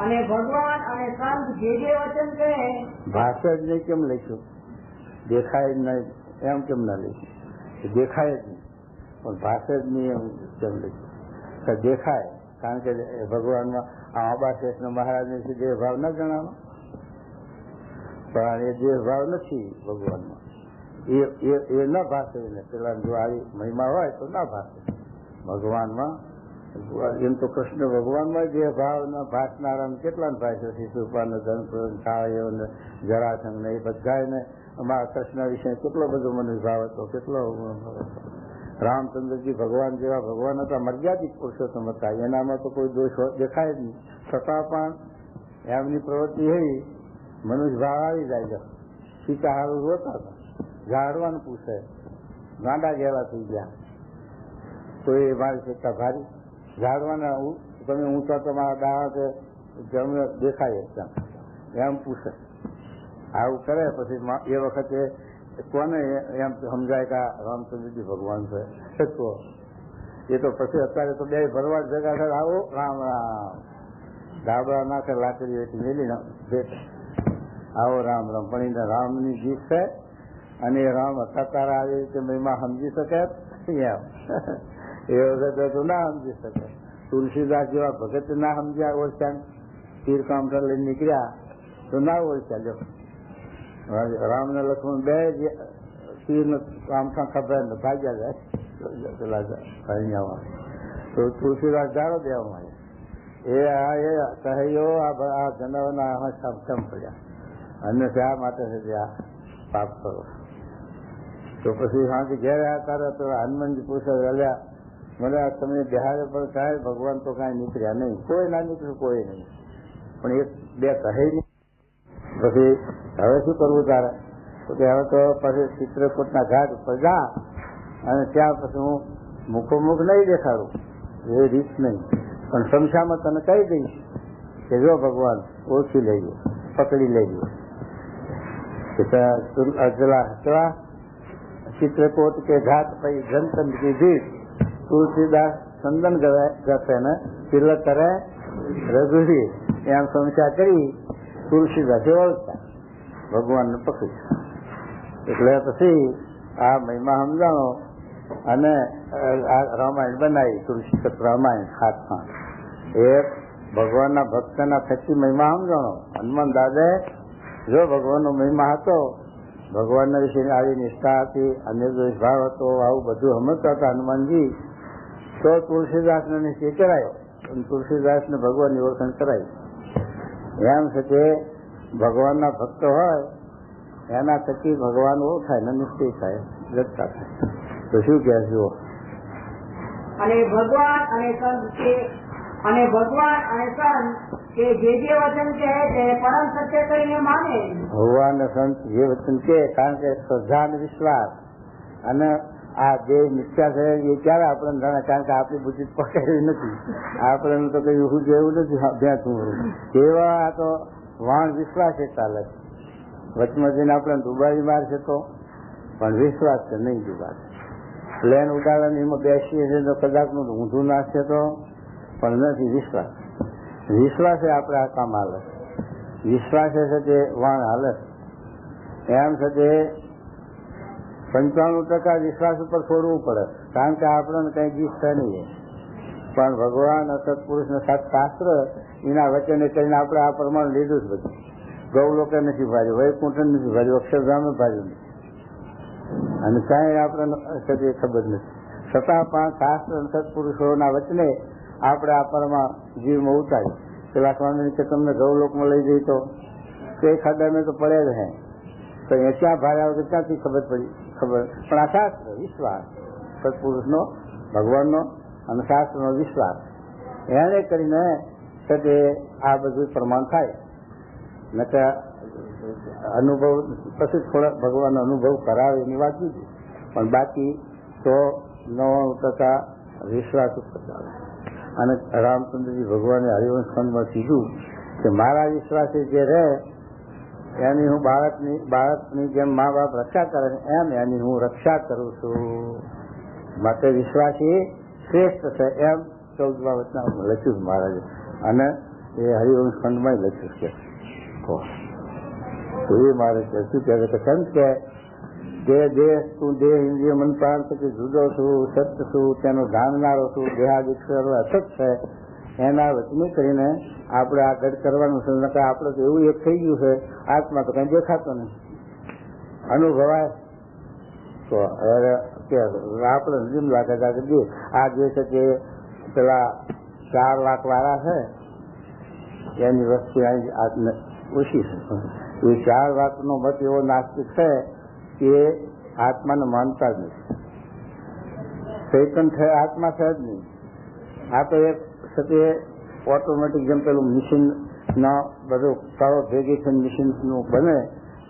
અને ભગવાન અને સંત જે વચન કહે ભાષે જ નહીં કેમ લઈશું? દેખાય જ નહીં એમ કેમ ના લઈશું? દેખાય જ નહીં પણ ભાષે જ નહીં એમ કેમ લઈશું? દેખાય કારણ કે ભગવાનમાં આંબા શેષનો મહારાજને દેહભાવ ન જણાવો પણ એ દેહભાવ નથી ભગવાનમાં. એ ન ભાષે ને પેલા જો આવી મહિમા હોય તો ના ભાષે. ભગવાનમાં એમ તો કૃષ્ણ ભગવાનમાં દેહભાવ ના ભાષનારા કેટલા ભાષે છે. સુપાન ધન છાયો ને જરાસંઘ ને એ બધાને અમારા કૃષ્ણ વિશે કેટલો બધો મને ભાવ હતો, કેટલો રામચંદ્રજી ભગવાન જેવા ભગવાન હતા, મર્યાદિત પુરુષોત્તમ હતા. એનામાં તો કોઈ દોષ દેખાય જ નહીં. છતાં પણ એમની પ્રવૃત્તિ એવી મનુષ્ય ભાવ આવી જાય છે. સીતા હારું રોતા હતા, ઝાડવાનું પૂછે, ગાંડા જેવા થઈ ગયા તો એ મારી સીતા ભારી ઝાડવાના તમે ઊંચા તમારા દાણા કે જમને દેખાય એમ પૂછે. આવું કરે પછી એ વખતે કોને એમ સમજાય કે રામચંદ્રજી ભગવાન છે તો એ તો પછી અત્યારે તો બે ભરવાડ ભેગા થાય આવો રામ રામ ધાબળા નાખે લાકડી એથી મેલીને ભેટ આવો રામ રામ પણ એને રામની જીત છે અને એ રામ હતા તારા આવી રીતે મહિમા સમજી શકે એમ એ વખતે તો ના સમજી શકે. તુલસીદાસ જેવા ભગત ના સમજ્યા ઓળખ્યા તીર કામઠા લઈને નીકળ્યા તો ના ઓળખ્યા. જો રામ ને લક્ષ્મણ બે તીર કામઠા ખબર ભાગ્યા જાય પેલા તો તુલસીદાસ જાડો દેવામાં આવ્યા એ કહ્યો આ જનાવરના કેમ પડ્યા અને શા માટે છે આ પાપ કરો. તો પછી સાંજે ઘેર ત્યારે તો હનુમાનજી પૂછે અલ્યા મને તમે બિહારે પણ કાંઈ ભગવાન તો કાંઈ નીકળ્યા નહીં, કોઈ ના નીકળ્યું, કોઈ નહીં. પણ એક બે કહે નહીં. પછી હવે શું કરવું તારે? તો કે હવે તો પછી ચિત્રકૂટના ઘાટ ઉપર જા અને ત્યાં પછી હું મુખોમુખ નહીં દેખાડું, એ રીત નહીં, પણ સમસામાં તને કહી દઈશ કે જો ભગવાન ઓળખી લેજો, પકડી લેજો. ચિત્રકૂટ કે ઘાટ પછી જનતંત કી જીત તુલસીદાસ ચંદન ગસે ને તિલક કરે રઘુવીર એમ સમસ્યા કરી તુલસીદાસે ઓળખ્યા ભગવાનને પકડી. એટલે પછી આ મહિમા સમજાણો અને આ રામાયણ બનાવી તુલસી રામાયણ હાથમાં એ ભગવાનના ભક્તના થકી મહિમા સમજાણો. હનુમાન દાદે જો ભગવાનનો મહિમા હતો, ભગવાનના વિશે આવી નિષ્ઠા હતી, અનિર્દોષ ભાવ હતો, આવું બધું સમજતા હતા હનુમાનજી, તો તુલસીદાસને નિશ્ચય કરાયો. તુલસીદાસને ભગવાનની ઓળખાણ કરાવી. એમ છે કે ભગવાનના ભક્ત હોય એના થકી ભગવાન ઓળખાય ને નિશ્ચય થાય, જગતા થાય. તો શું કહે છો? અને ભગવાન અને સંત કે જે વચન કહે તે પરમ સત્ય કરીને માને. ભગવાન અને સંત જે વચન કહે, કારણ કે શ્રદ્ધા અને વિશ્વાસ અને આ જે મિથ્યા છે એ ક્યારે આપણને જાણે? કારણ કે આપણી બુદ્ધિ પકડેલી નથી, આપણને તો કઈ એવું જેવું નથી ભેંસું એવા. આ તો વાણ વિશ્વાસ એ ચાલે છે. વચમાં જઈને આપણે ડુબાડી મારશે તો પણ વિશ્વાસ છે નહીં ડુબાડે. પ્લેન ઉડાડે એમાં બેસીએ છીએ તો કદાચનું ઊંધું નાખશે તો પણ નથી વિશ્વાસ. વિશ્વાસ એ આપણે આ કામ હાલે. વિશ્વાસ એ છે કે વાણ હાલે. એમ છે કે 95% વિશ્વાસ ઉપર છોડવું પડે, કારણ કે આપણને કઈ ગીત છે નહીં. પણ ભગવાન સત્પુરુષ ને શાસ્ત્ર એના વચને કરીને આપણે આ પ્રમાણ લીધું જ બધું. ગૌલોકે નથી ભાજ્યું, વૈકુંઠ નથી ભાજ્યું, અક્ષરધામે ભાજ્યું નથી, અને કાંઈ આપણને ખબર નથી. છતાં પણ શાસ્ત્ર સત્પુરુષોના વચને આપણે આ પરમાં જીવમાં ઉતાર્યું. પેલા સ્વામી કે તમને ગૌલોકમાં લઈ જઈ તો તે ખાડા મેં તો પડે જ હે, તો એ ક્યાં ભારે આવે તો ક્યાંથી ખબર પડી? ખબર. પણ આ શાસ્ત્ર વિશ્વાસ સત્પુરુષનો, ભગવાનનો અને શાસ્ત્રનો વિશ્વાસ એને કરીને તે આ બધું પ્રમાણ થાય. ન કે અનુભવ પછી થોડા ભગવાનનો અનુભવ કરાવે એની વાત જુદી, પણ બાકી તો 99% વિશ્વાસ ઉપર ચાલે. અને રામચંદ્રજી ભગવાને હરિવંશ ખંડમાં કીધું કે મારા વિશ્વાસે જે રહે એની હું બાળકની જેમ મા બાપ રક્ષા કરે એમ એની હું રક્ષા કરું છું. માટે વિશ્વાસી શ્રેષ્ઠ છે એમ 14મા વચનામાં લખ્યું મહારાજે, અને એ હરિવંશ ખંડમાં લખ્યું છે. તો એ મારે શું કહે છે? સંત કે જે દેહ તું દેહ ઇન્દ્રિય મન પ્રાણ થકી જુદો છું, સત્ય છું, તેનો જાણનારો છું, દેહાદિક્ષર અસત છે, એના વચને કરીને આપણે આ ગઢ કરવાનું છે. આપણે તો એવું એક થઈ ગયું છે, આત્મા તો કઈ દેખાતો નહીં, અનુભવાય તો આપણે જેમ લાગે કે આ જે છે કે પેલા 4 લાખ વાળા છે એની વસ્તી ઓછી છે. એ 4 લાખનો મત એવો નાસ્તિક છે કે આત્માને માનતા જ નથી. ચૈતન છે, આત્મા છે જ નહીં. આ તો એક છે ઓટોમેટિક જેમ પેલું મશીનનો બધું કળો ભેગી થઈને મશીનનું બને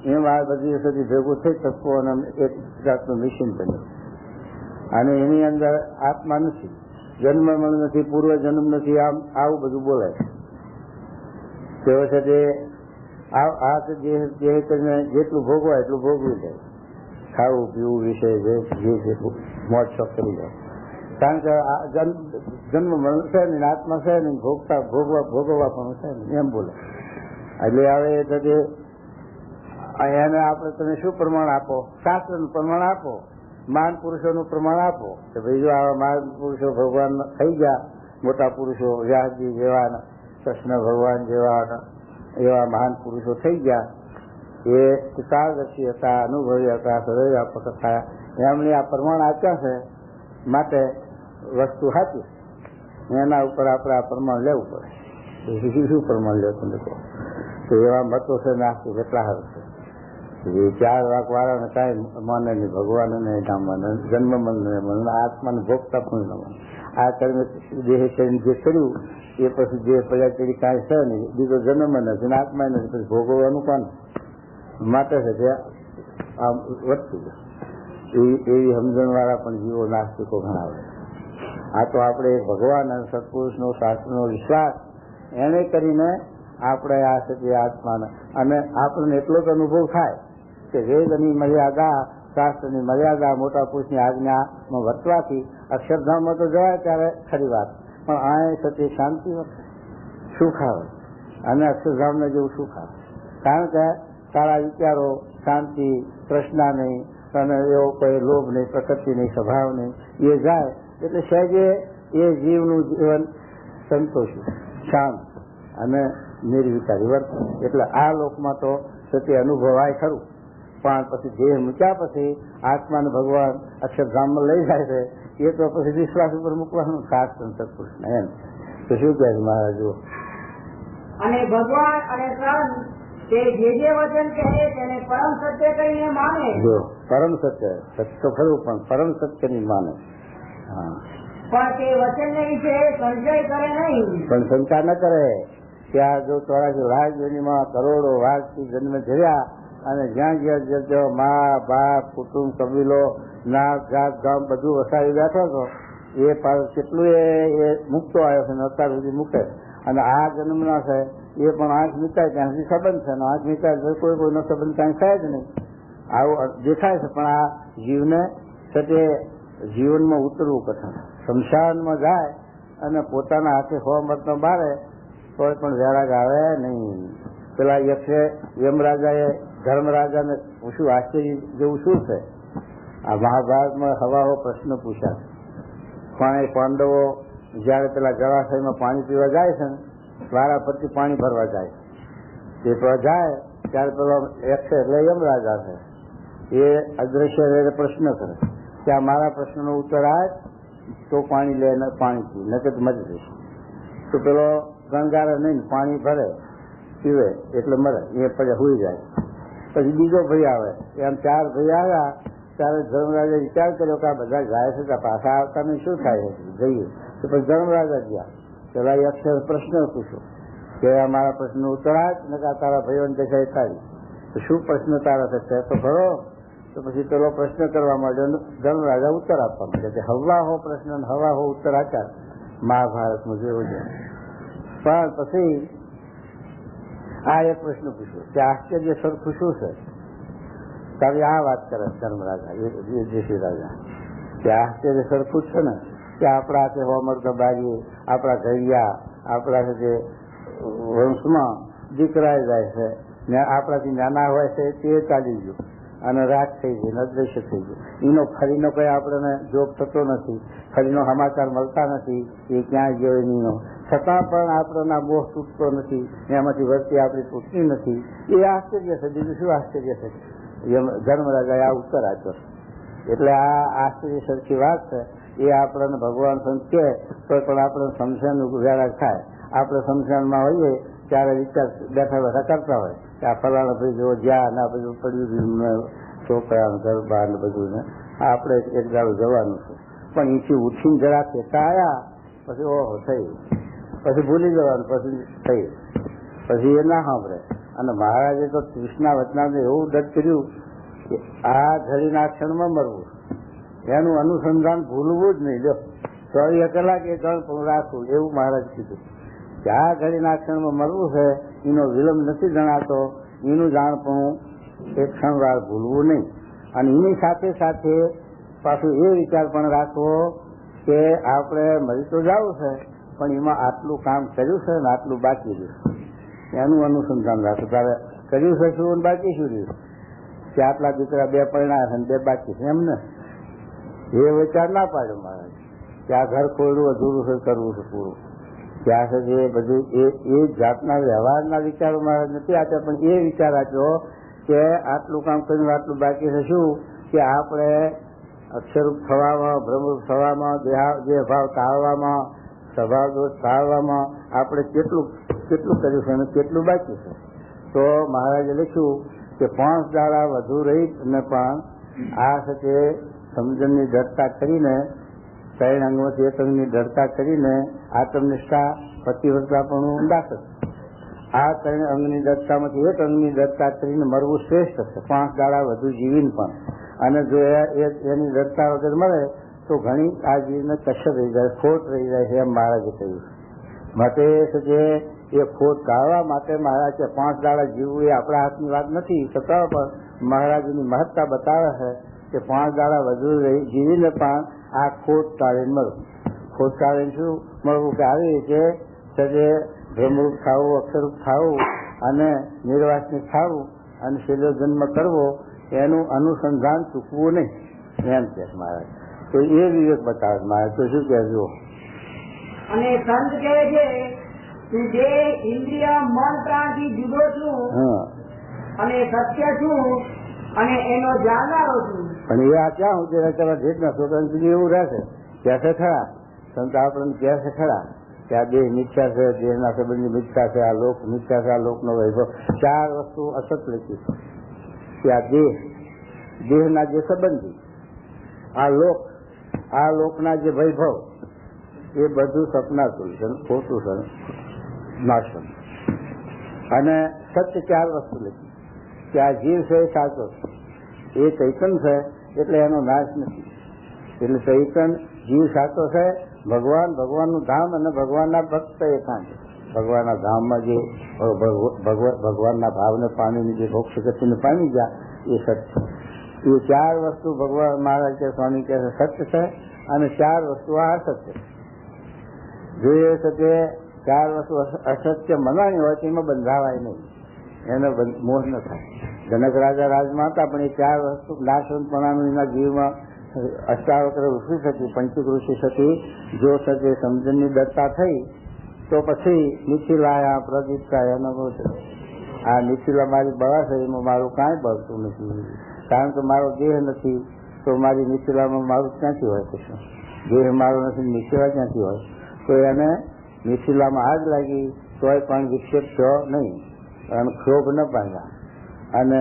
એમ આ બધી વખતે ભેગું થઈ તત્વો અને એક જાતનું મશીન બને. અને એની અંદર આત્મા નથી, જન્મ નથી, પૂર્વ જન્મ નથી, આમ આવું બધું બોલાય. તેઓ છે તે આ જે કરીને જેટલું ભોગવાય એટલું ભોગવી જાય, ખાવું પીવું વિશે જે મોજ શોખ કરી જાય. કારણ કે જન્મ મરણ છે ને, આત્મા છે ને, ભોગવવા પણ છે ને, એમ બોલે. એટલે હવે તો એને આપણે તમે શું પ્રમાણ આપો? શાસ્ત્રનું પ્રમાણ આપો, મહાન પુરુષોનું પ્રમાણ આપો કે ભાઈ જો આવા મહાન પુરુષો ભગવાન થઈ ગયા, મોટા પુરુષો વ્યાસજી જેવા, કૃષ્ણ ભગવાન જેવા એવા મહાન પુરુષો થઈ ગયા, એ કાળદર્શી હતા, અનુભવી હતા, સદૈવ હતા, એમણે આ પ્રમાણ આપ્યા છે, માટે વસ્તુ સાચી, એના ઉપર આપણે આ પ્રમાણ લેવું પડે. શું પ્રમાણ લે તમે કહો? તો એવા મતો છે નાસ્તી કેટલા સારું છે. એ 4 વાક વાળાને કાંઈ માને નહીં, ભગવાન ને ના માને, જન્મ મને આત્માને ભોગતા પણ ન માને. આ કર્મ દેહ કરીને જે કર્યું એ પછી જે પર્યાચરી કાંઈ છે નહીં, બીજો જન્મ નથી, આત્મા નથી, પછી ભોગવવાનું કોણ? માટે છે કે આમ વધતું જાય. એવી સમજણ વાળા પણ જીવો નાસ્તિકો ઘણા આવે. આ તો આપણે ભગવાન અને સત્પુરુષનો શાસ્ત્રનો વિશ્વાસ એને કરીને આપણે આ સત્ય આત્માને, અને આપણને એટલો જ અનુભવ થાય કે વેદની મર્યાદા, શાસ્ત્રની મર્યાદા, મોટા પુરુષની આજ્ઞામાં વર્તવાથી અક્ષરધામમાં તો જવાય ત્યારે ખરી વાત, પણ આ સત્ય શાંતિ વર્તે, સુખ આવે, અને અક્ષરધામને જેવું સુખ આવે. કારણ કે તારા વિચારો શાંતિ, તૃષ્ણા નહીં, અને એવો કોઈ લોભ નહીં, પ્રકૃતિ નહીં, સ્વભાવ નહીં, એ જાય એટલે સહેજે એ જીવનું જીવન સંતોષી, શાંત અને નિર્વિકારી વર્તે. એટલે આ લોકમાં તો સત્ય અનુભવાય ખરું, પણ પછી દેહ મૂક્યા પછી આત્માને ભગવાન અક્ષરધામમાં લઈ જાય છે, એ તો પછી વિશ્વાસ ઉપર મૂકવાનું શાસ્ત્ર સત્પુરુષને. એમ તો શું કહે છે મહારાજ? અને ભગવાન અને સંત તે જે વચન કહે તેને પરમ સત્ય કહીને માને. જો પરમ સત્ય, સત્ય ખરું, પણ પરમ સત્ય ની માને. હા, પણ તે વચન વિશે સંશય કરે નહીં, પણ શંકા ન કરે. ત્યાં જો 84 લાખ યોનિમાં કરોડો વાઘથી જન્મ ધર્યા, અને જ્યાં જ્યાં મા બાપ, કુટુંબ, કબીલો, નાક, જાત, ગામ બધું વસાવી બેઠો હતો, એ કેટલું એ મૂકતો આવ્યો છે, અત્યાર સુધી મૂકે. અને આ જન્મના છે એ પણ આંખ મીટાય ત્યાં સુધી સંબંધ છે, આંખ મીટાય કોઈનો સંબંધ કાંઈ થાય જ નહીં, આવું દેખાય છે. પણ આ જીવને સાથે જીવનમાં ઉતરવું કઠણ. શમશાનમાં જાય અને પોતાના હાથે 100 મતનો મારે તો પણ વૈરાગ આવે નહીં. પેલા યક્ષે યમરાજાએ ધર્મરાજાને પૂછ્યું, આશ્ચર્ય જેવું શું છે? આ મહાભારતમાં હવાઓ પ્રશ્ન પૂછ્યા. પણ એ પાંડવો જયારે પેલા જળાશયમાં પાણી પીવા જાય છે ને, વારા પરથી પાણી ભરવા જાય, તે તો જાય ત્યારે પેલો યક્ષ એટલે યમરાજા છે, એ અદ્રશ્ય પ્રશ્ન કરે કે આ મારા પ્રશ્નનો ઉત્તર આવે તો પાણી લે, પાણી પી, નકર મરી જશે. તો પેલો ગંગારે નહીં, પાણી ભરે પીવે એટલે મરે, એ પછી હુઈ જાય. પછી બીજો ભાઈ આવે, એમ 4 ભાઈ આવ્યા. ત્યારે ધર્મરાજા વિચાર કર્યો કે આ બધા જાય છે, પાછા આવતા ને શું થાય છે, જઈએ. તો પછી ધર્મરાજા ગયા, પેલા યક્ષે પ્રશ્ન પૂછ્યો કે આ મારા પ્રશ્નનો ઉત્તર આજ ને તારા ભાઈઓને દેખાય તારી, તો શું પ્રશ્ન તારા થશે તો ભરો. તો પછી પેલો પ્રશ્ન કરવા માંડ્યો, ધર્મરાજા ઉત્તર આપવા માંડ્યો કે હવા હો પ્રશ્ન, હવા હો ઉત્તર આચાર, મહાભારતમાં જેવું છે. પણ પછી આ એક પ્રશ્ન પૂછ્યો કે આશ્ચર્ય સરખું શું છે? તારી આ વાત કરે ધર્મરાજા, જેસી રાજા, કે આશ્ચર્ય સરખું જ છે ને, કે આપણા હાથે હોમર દબાવીએ, આપણા ઘડિયા, આપણા જે વંશમાં દીકરાઈ જાય છે ને, આપણાથી નાના હોય છે તે ચાલી ગયું અને રાત થઈ ગઈ, અદ્રશ્ય થઈ ગયું. એનો ફરીનો કઈ આપણને જોગ થતો નથી, ફરીનો સમાચાર મળતા નથી, એ ક્યાં ગયો એનો, છતાં પણ આપણને મોહ તૂટતો નથી, એમાંથી વસ્તી આપણી તૂટતી નથી. એ આશ્ચર્ય છે, બીજું શું આશ્ચર્ય છે? ધર્મરાજાએ આ ઉત્તર આપ્યો. એટલે આ આશ્ચર્ય સરખી વાત છે. એ આપણને ભગવાન સંત કહે તો પણ આપણે સમસાન વૈરાગ થાય. આપણે સમસાનમાં હોઈએ ત્યારે વિચાર બેઠા બેઠા કરતા હોય કે આ ફલાણા ભાઈ જો જ્યાં ના બધું પડ્યું, છોકરા ઘર બહાર ને બધું ને આપણે એક દાડો જવાનું છે. પણ અહીંથી ઉઠીને જરા કહેતા આવ્યા પછી ઓહો થઈ, પછી ભૂલી જવાનું, પછી થઈ, પછી એ ના સાંભળે. અને મહારાજે તો કૃષ્ણ વચનાને એવું દત્ત કર્યું કે આ ઘડીના ક્ષણમાં મરવું, એનું અનુસંધાન ભૂલવું જ નહીં. જો 24 કલાક એ ગણ રાખવું, એવું મહારાજ કીધું. કે આ ઘડીના ક્ષણમાં મરવું છે, એનો વિલંબ નથી જણાતો, એનું જાણપણું એક ક્ષણવાર ભૂલવું નહીં. અને એની સાથે સાથે પાછું એ વિચાર પણ રાખવો કે આપણે મરી તો જવું છે, પણ એમાં આટલું કામ કર્યું છે ને આટલું બાકી રહ્યું, એનું અનુસંધાન રાખવું. તારે કર્યું છે શું બાકી શું રહ્યું, કે આટલા દીકરા 2 પરણાયા છે ને 2 બાકી છે, એમ ને એ વિચાર ના પાડ્યો મહારાજ કે આ ઘર ખોલવું અધૂરું છે, કરવું છે પૂરું. ત્યાં સુધી એ બધું એ જાતના વ્યવહારના વિચારો મહારાજ નથી આપ્યા, પણ એ વિચાર આપ્યો કે આટલું કામ કર્યું આટલું બાકી છે. શું કે આપણે અક્ષરરૂપ થવામાં, બ્રહ્મરૂપ થવામાં, જે ભાવ ટાળવામાં, સ્વભાવ દોષ ટાળવામાં આપણે કેટલું કર્યું છે અને કેટલું બાકી છે. તો મહારાજે લખ્યું કે 5 દાડા વધુ રહી અને પણ આ સાથે સમજણની દ્રઢતા કરીને, 3 અંગોથી 1 અંગની દ્રઢતા કરીને આત્મનિષ્ઠા, પતિવ્રતાપણું દાખલ. આ 3 અંગની દ્રઢતામાંથી 1 અંગની દ્રઢતા કરીને મરવું શ્રેષ્ઠ છે, 5 દાડા વધુ જીવીને પણ. અને જો એની દ્રઢતા વગર મળે તો ઘણી આ જીવને કશર રહી જાય, ખોટ રહી જાય છે, એમ મહારાજે કહ્યું. માટે કે એ ખોટ ટાળવા માટે મહારાજ કે 5 દાડા જીવવું એ આપણા હાથની વાત નથી, છતાં પણ મહારાજની મહત્તા બતાવે છે કે 5 દાડા વધુ જીવીને પણ આ ખોટ ટાળીને મળવું. ખોટ ટાળીને શું મળવું કે આવી રીતે સજે બ્રહ્મરૂપ થવું, અક્ષરરૂપ થવું અને નિર્વાસનિક થવું અને છેલ્લો જન્મ કરવો, એનું અનુસંધાન ચૂકવું નહીં, એમ કે મહારાજ. તો એ વિવેક બતાવે મહારાજ. તો શું કહેજો? અને સંત કહે છે તું જે ઇન્દ્રિય મન પ્રાણ થી જુદો છું અને સત્ય છું અને એનો જાણનારો છું. પણ એ આ ક્યાં હું જેટલા છોકરા સુધી એવું રહેશે, કહેશે ખરા સંત આપણને કહેશે ખરા કે આ દેહ મિથ્યા છે, દેહના સંબંધની મિથ્યા છે, આ લોક મિથ્યા છે, આ લોકનો વૈભવ. 4 વસ્તુ અસત લખી છે કે આ દેહના જે સંબંધી, આ લોકના જે વૈભવ, એ બધું સપનાતું છે, ખોટું છે, નાશન. અને સત્ય 4 વસ્તુ લખી કે આ જીવ છે એ સાચો છે, એ ચૈતન છે એટલે એનો નાશ નથી. એટલે ચૈતન જીવ સાચો છે, ભગવાનનું ધામ અને ભગવાનના ભક્ત એકાંત. ભગવાનના ધામમાં જે ભગવાનના ભાવને પામીને જે મોક્ષ ગતિને પામી ગયા એ સત્ય. એ 4 વસ્તુ ભગવાન મહારાજ કે સ્વામી કહે છે સત્ય છે, અને 4 વસ્તુ આ અસત્ય. જોઈએ છે કે 4 વસ્તુ અસત્ય મનાણી હોય તો એમાં બંધાવાય નહીં, એનો મોહ ન થાય. જનક રાજા રાજમાં હતા, પણ એ 4 વસ્તુ નાશવંતપણાનું એના જીવમાં અષ્ટાવક્ર ઋષિ થતી, પંચુક ઋષિ થતી, જો સજે સમજણની દત્તા થઈ તો પછી મિથિલાયા પ્રદીપ્તા એનો આ મિથિલા મારી બળા છે, એમાં મારું કાંઈ બળતું નથી. કારણ કે મારો દેહ નથી તો મારી મિથિલામાં મારું ક્યાંથી હોય? કશું દેહ મારો નથી, મિથિલા ક્યાંથી હોય? તો એને મિથિલામાં આગ લાગી તોય પણ વિક્ષેપ થયો નહીં, અને ક્ષોભ ન પામ્યા. અને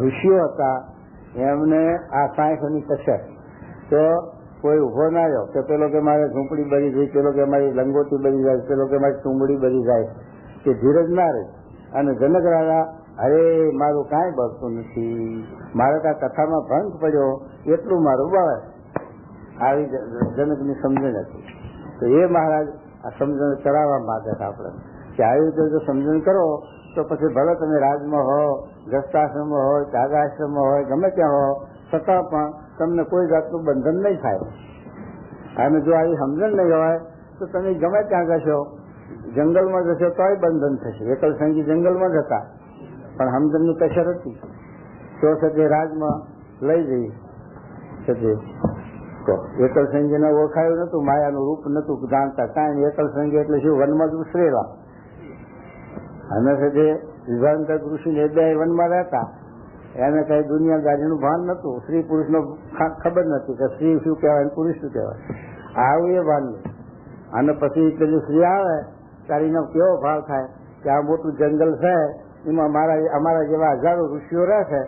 ઋષિઓ હતા એમને આ સાયન્સની કસર, તો કોઈ ઉભો ના રહ્યો કે પેલો કે મારે ઝૂંપડી બળી જાય, પેલો કે મારી લંગોટી બળી જાય, પેલો કે મારી ટુંબડી બળી જાય, કે ધીરજ ના રહી. અને જનક રાજા અરે મારું કાંઈ બળતું નથી, મારે કાંઈ કથામાં ભંગ પડ્યો એટલું મારું બળે, આવી જનકની સમજણ હતી. તો એ મહારાજ આ સમજણ કરાવવા માંગે છે આપણે કે આવી રીતે જો સમજણ કરો તો પછી ભલે તમે રાજમાં હો, ગ્રસ્તાશ્રમમાં હોય, ત્યાગાશ્રમમાં હોય, ગમે ત્યાં હો, છતાં પણ તમને કોઈ જાતનું બંધન નહીં થાય. અને જો આવી સમજણ નહીં હોય તો તમે ગમે ત્યાં જશો, જંગલમાં જશો તોય બંધન થશે. એકલ સંગી જંગલમાં જ હતા, પણ સમજણની કસર હતી તો સજે રાજમાં લઈ જઈ સજે. તો એકલ સંગીને ઓળખાયું નતું, માયાનું રૂપ નતું જાણતા કાંઈ. એકલ સંગી એટલે શું? વનમાં જ ઉછરેલા. અને સજે વિભાંતક ઋષિને 2 વનમાં રહેતા, એને કઈ દુનિયાદારીનું ભાન નતું, સ્ત્રી પુરુષનો ખબર નથી કે સ્ત્રી શું કહેવાય, પુરુષ શું કહેવાય, આવું એ ભાન નહીં. અને પછી પેલી સ્ત્રી આવે ત્યારે એનો કેવો ભાવ થાય કે આ મોટું જંગલ છે, એમાં અમારા જેવા હજારો ઋષિઓ રહે છે,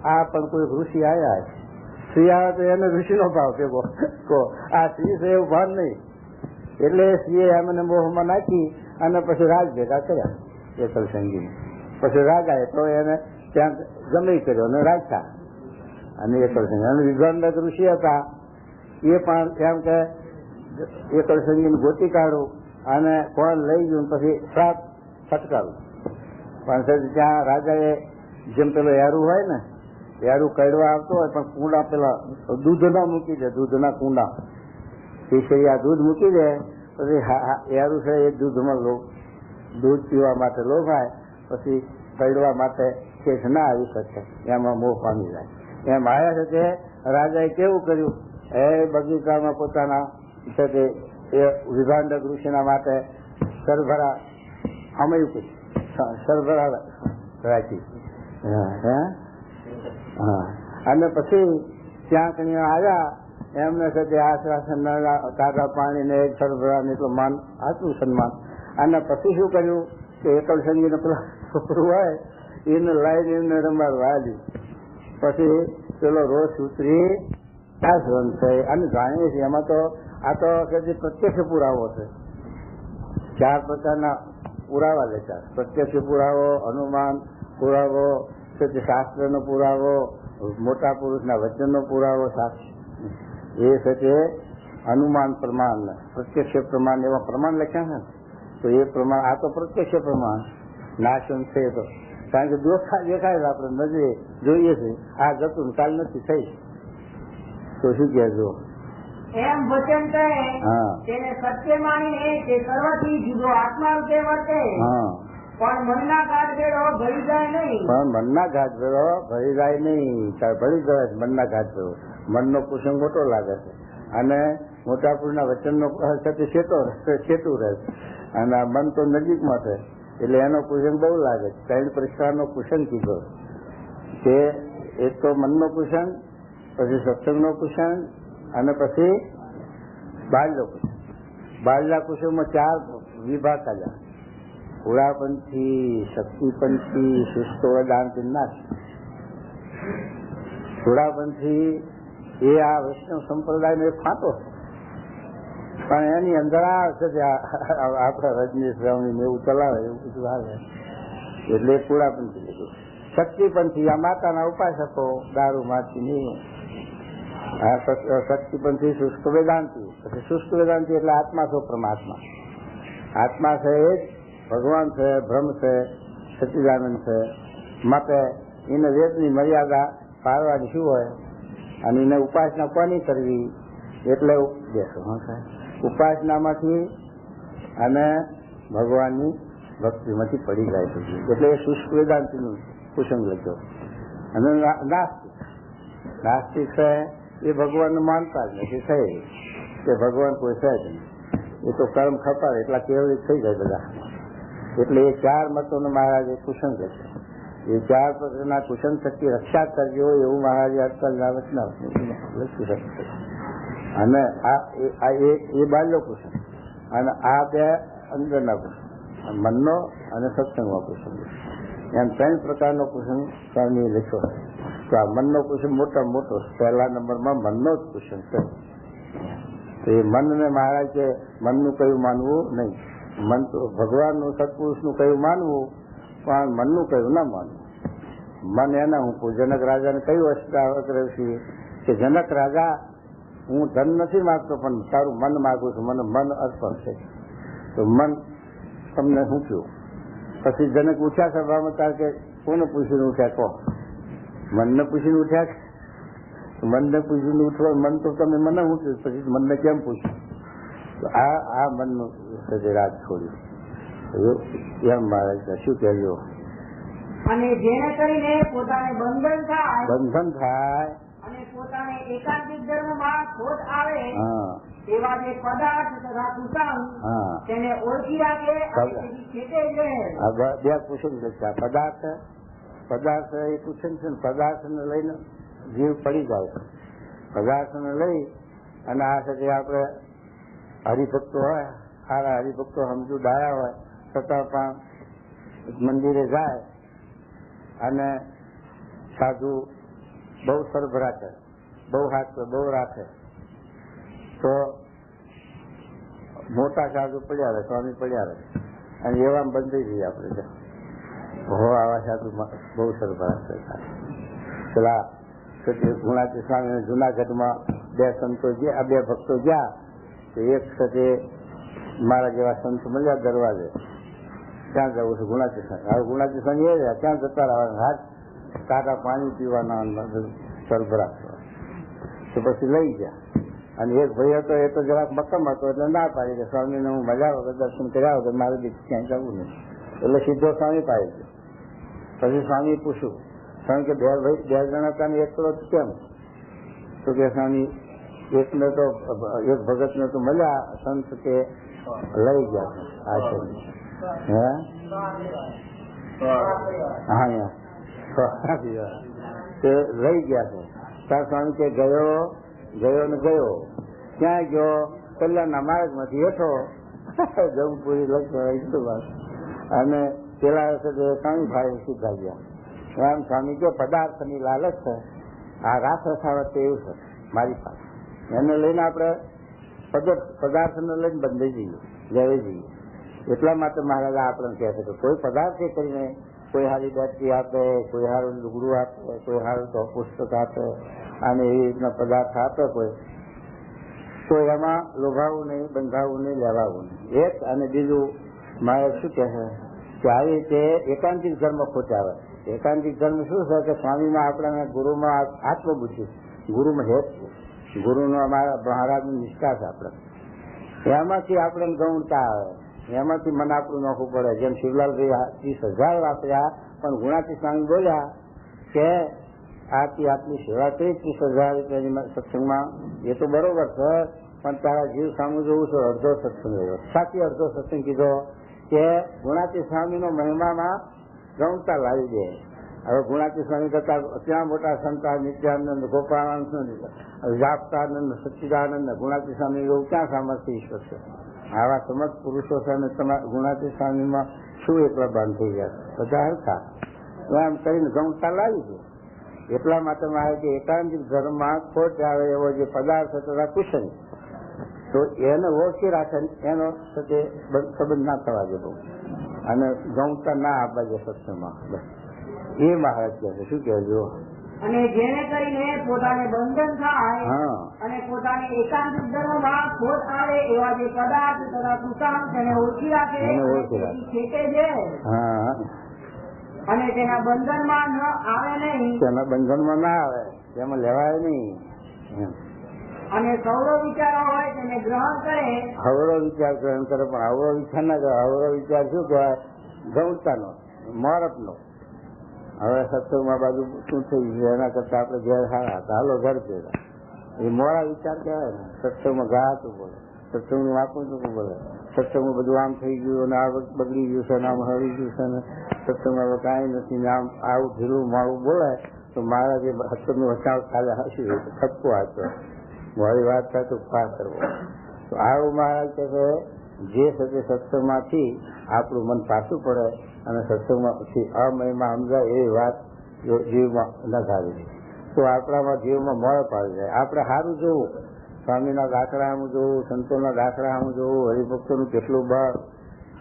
આ પણ કોઈ ઋષિ આવ્યા. સ્ત્રી આવે તો એને ઋષિનો ભાવ ભેગો કહો, આ સ્ત્રી છે એવું ભાન નહીં. એટલે સ્ત્રીએ એમને મોહમાં નાખી અને પછી રાજ ભેગા કર્યા એકલ સંગીને. પછી રાજાએ તો એને ત્યાં જમી કર્યો અને રાખ્યા. અને એકલ સંગી અને વિદ્વાનક ઋષિ હતા, એ પણ એમ કે એકલ સંગીને ગોતી કાઢું અને કોણ લઈ ગયું પછી શ્રાપ ફટકારું. પણ ત્યાં રાજાએ જેમ પેલો યારું હોય ને, યારું કડવા આવતો હોય પણ કુંડા પેલા દૂધના મૂકી દે, દૂધના કુંડા આ દૂધ મૂકી દે પછી યારું છે એ દૂધમાં દૂધ પીવા માટે લોભાય, પછી કડવા માટે શેષ ના આવી શકે, એમાં મોહ પામી જાય. એમ આવ્યા છે તે રાજાએ કેવું કર્યું, એ બગીચામાં પોતાના છે તે એ વિભાંડક ઋષિના માટે સરભરા આમયું કર્યું, સરભરા રાખી. હા, અને પછી ત્યાં કઈ આવ્યા એમને છે તે આશ્વાસન તાજા પાણી ને એક સરભરા એટલું માન આટલું સન્માન. અને પછી શું કર્યું કે એકલ સંગીને પેલા છોકરું હોય એને લાઈને એમને રમાડવા આવ્યું. પછી પેલો રોષ ઉતરી આશ્રમ છે અને જાણીએ છીએ એમાં તો આ તો પ્રત્યક્ષ પુરાવો છે. 4 પ્રકારના પુરાવા લેતા, પ્રત્યક્ષ પુરાવો, અનુમાન પુરાવો, શાસ્ત્રનો પુરાવો, મોટા પુરુષના વચનનો પુરાવો, એ છે તે અનુમાન પ્રમાણ, પ્રત્યક્ષ પ્રમાણ એવા પ્રમાણ લખ્યા છે. તો એ પ્રમાણ આ તો પ્રત્યક્ષ પ્રમાણ નાશન છે. તો કારણ કે દેખાય આપણે નજરે જોઈએ છે, આ જતું કાલ નથી થઈ. તો શું કહેજો એમ વચન કહે તેને સત્ય માનીને તે સર્વથી જુદો આત્મા રૂપે વર્તે, પણ મનના ગાંઠભેળો ભરી જાય નહીં. પણ મનના ગાંઠભેળો ભરી જાય નહીં. ભરી જાય મનના ગાંઠભેળો. મનનો કુસંગ મોટો લાગે છે અને મોટા પુરુષના વચનનો છેટું રહે છે અને મન તો નજીકમાં છે એટલે એનો કુસંગ બહુ લાગે છે. 3 પ્રકારનો કુસંગ કીધો કે એક તો મનનો કુસંગ, પછી સત્સંગનો કુસંગ અને પછી બાલ્ય કુસંગ. બાલ્ય કુસંગમાં 4 વિભાગ આવ્યા: થોડાપંથી, શક્તિપંથી, શુષ્ક વેદાંતિ, નાશ. થોડાપંથી એ આ વૈષ્ણવ સંપ્રદાયનો એક ફાંટો છે, પણ એની અંદર આપણા રજનીશ સ્વામી એવું ચલાવે એવું બધું આવે એટલે થોડાપંથી લીધું. શક્તિપંથી આ માતાના ઉપાસકો દારૂ માથી નહીં. શક્તિપંથી શુષ્ક વેદાંતિ. પછી શુષ્ક વેદાંતિ એટલે આત્મા છો પરમાત્મા. આત્મા છે એ જ ભગવાન છે, બ્રહ્મ છે, સચ્ચિદાનંદ છે. માટે એને વેદની મર્યાદા પાળવાની શું હોય અને એને ઉપાસના કોની કરવી એટલે બેસો ઉપાસનામાંથી અને ભગવાનની ભક્તિમાંથી પડી જાય છે. એટલે એ શુષ્ક વેદાંતિનું કુસંગ લખ્યો. અને નાસ્તિક છે એ ભગવાનને માનતા જ નથી. છે કે ભગવાન કોઈ છે જ નહીં, એ તો કર્મ ખપાડે એટલા કેવળ થઈ જાય બધા. એટલે એ 4 મતોનો મહારાજે કુસંગ છે. એ 4 પ્રકારના કુસંગ શક્તિ રક્ષા કરજો એવું મહારાજે આજકાલના વચના લખી શકે. અને એ બાલ્યો કુસંગ અને આ 2 અંદરના કુસંગ, મનનો અને સત્સંગનો કુસંગ. એમ 3 પ્રકારનો કુસંગ સ્વામી લખ્યો. તો આ મનનો કુસંગ મોટામાં મોટો, પહેલા નંબરમાં મનનો જ કુસંગ છે. તો એ મનને મહારાજ કે મનનું કયું માનવું નહીં. મન તો ભગવાનનું સત્પુરુષનું કયું માનવું, પણ મનનું કયું ના માનવું. મન એના હું જનક રાજાને કયું અષ્ટાવક્ર છે કે જનક રાજા હું ધન નથી માગતો પણ તારું મન માગું છું, મને મન અર્પણ છે. તો મન તમને શું કહ્યું. પછી જનક ઉઠ્યા સભામાં તાર કે કોને પૂછીને ઉઠ્યા કહો. મનને પૂછીને ઉઠ્યા છે. મનને પૂછીને ઉઠવા મન તો તમે મને ઉઠ્યું પછી મનને કેમ પૂછ્યું. તો આ મનનું રાજ છોડ્યું એમ મારે શું કહેજો. અને જેને કરીને પોતાને બંધન થાય અને પોતાને એકાંતિક ધર્મમાં ખોટ આવે તેવા જે પદાર્થ તથા કુસંગ તેને ઓળખી રાખે અને 2 કુસંગ લખ્યા. પદાર્થ એ કુસંગ છે. પદાર્થને લઈને જીવ પડી જાય છે. પદાર્થને લઈ અને આ સાથે આપણે હરિભક્તો હોય, સારા હરિભક્તો સમજુ ડાયા હોય છતાં પણ મંદિરે જાય અને સાધુ બહુ સરભરા કરે, બહુ હાથ બહુ રાખે તો મોટા સાધુ પડ્યા રહે, સ્વામી પડ્યા રહે અને એવામાં બંધી જઈએ આપણે. હો આવા સાધુ બહુ સરભરા છે. પેલા ગુણાતી સ્વામી જુનાગઢમાં 2 સંતો ગયા, 2 ભક્તો ગયા. તો એક સાથે મારા જેવા સંત મળ્યા દરવાજે, ત્યાં જવું છે ગુણાતીસન. હવે ગુણાતીસન એ રહ્યા, ત્યાં જતા રહેવાના, હાથ ટાટા પાણી પીવાના સરભરા. તો પછી લઈ ગયા. અને એક ભાઈ હતો, એ તો જરાક મક્કમ હતો, એટલે ના પાડી કે સ્વામીને હું મજા વગર દર્શન કર્યા વગર મારે બી ક્યાંય જવું નહીં. એટલે સીધો સ્વામી પાડી ગયો. પછી સ્વામી પૂછ્યું, સ્વામી કે બે જણા હતા ને એકલો કેમ? તો કે સ્વામી એકને તો એક ભગતને તો મળ્યા સંત કે લઈ ગયા આશ્રમ. હે હા તે લઈ ગયા છે. ત્યાં સ્વામી કે ગયો ને ગયો ક્યાં ગયો? કલ્યાણના માર્ગમાંથી હેઠો જમપુરી લખવા. અને પેલા સ્વામી ભાઈ સીધા ગયા. એમ સ્વામી કે પદાર્થની લાલચ છે, આ રાક્ષસ આવે એવું છે મારી પાસે, એને લઈને આપણે પદાર્થને લઈને બંધાઈ જઈએ, લેવી જઈએ. એટલા માટે મહારાજ આપણને કહે છે કે કોઈ પદાર્થ કરીને કોઈ સારી બેટરી આપે, કોઈ સારું લુગડું આપે, કોઈ સારું પુસ્તક આપે, અને એવી રીતના પદાર્થ આપે કોઈ, તો એમાં લોભાવવું નહીં, બંધાવવું નહીં, લેવાવું નહીં. એક અને બીજું મહારાજ શું કહે છે કે આવી રીતે એકાંતિક ધર્મ ખોટાવે. એકાંતિક ધર્મ શું છે કે સ્વામીમાં આપણા ગુરુમાં આત્મબુદ્ધિ, ગુરુમાં હેત છે, ગુરુનો અમારા મહારાજની નિષ્ઠા છે. આપણે એમાંથી આપણે ગૌણતા આવે, એમાંથી મને આપણું નોખવું પડે. જેમ શિવલાલભાઈ 30,000 વાપર્યા, પણ ગુણાતી સ્વામી બોલ્યા કે આટલી સેવા કરી 30,000 રૂપિયાની સત્સંગમાં, એ તો બરોબર છે, પણ તારા જીવ સામું જોવું છે. અડધો સત્સંગ રહ્યો, સાચી અડધો સત્સંગ કીધો કે ગુણાતી સ્વામીનો મહિમામાં ગૌણતા લાવી દે. હવે ગુણાતી સ્વામી કરતા ત્યાં મોટા સંતા નિત્યાનંદ, ગોપાળાનંદ, જાપતાનંદ, સચ્ચિદાનંદ, ગુણાતી સ્વામી એવું ક્યાં સામર્થ્ય ઈશ્વર છે? આવા સમજ પુરુષો છે અને ગુણાતી સ્વામીમાં શું એકલા બંધ થઈ ગયા? બધા હરખા એમ કરીને ગૌણતા લાવી દે. એટલા માટે મારે કે એકાંતિક ધર્મમાં ખોટ આવે એવો જે પદાર્થ તથા કુશન, તો એને ઓળખી રાખે, એનો સાથે સંબંધ ના થવા દેવો અને ગૌણતા ના આપવા દે સત્સંગમાં. બસ એ મહારાજ કહે છે. શું કહેજો? અને જેને કરીને પોતાને બંધન થાય અને પોતાને એકાંતિક ધર્મમાં ખોટ આવે એવા જે પદાર્થ તથા કુસામ તેને ઓળખી રાખે, છેટે છે અને તેના બંધનમાં ન આવે નહીં, તેના બંધનમાં ના આવે, તેમાં લેવાય નહીં. અને સૌરો વિચારો હોય તેને ગ્રહણ કરે. હવળો વિચાર ગ્રહણ કરે, પણ હવળો વિચાર ના કરે. હવળો વિચાર શું કહેવાય? ગૌણતાનો, મોરપનો. હવે સત્સંગમાં બાજુ શું થઈ ગયું, એના કરતા આપણે ઘેર સારા હતા, હાલો ઘર ભેગા, એ મોડા વિચાર કહેવાય ને. સત્સંગમાં ગાતું બોલે, સત્સંગનું વાપરું તું બોલે, સત્સંગમાં બધું આમ થઈ ગયું ને આ બગડી ગયું છે ને આમ હરી ગયું છે ને સત્સંગમાં હવે કાંઈ નથી ને આમ આવું ઢીલું મારું બોલાય તો મારા જે સત્સંગનું વચાવ ચાલે હસી ગયું, ઠપકો આપ્યો, મારી વાત થાય તો પાર કરવો. તો આવું મહારાજ કહે છે જે સાથે સત્સંગમાંથી આપણું મન પાછું પડે અને સત્સંગમાંથી અમયમાં સમજાય એવી વાત જીવમાં ન થાવી તો આપણામાં જીવમાં મળ પાડી જાય. આપણે સારું જોવું, સ્વામીના દાખલા આમ જોવું, સંતોના દાખલા આમ જોવું, હરિભક્તોનું કેટલું બળ.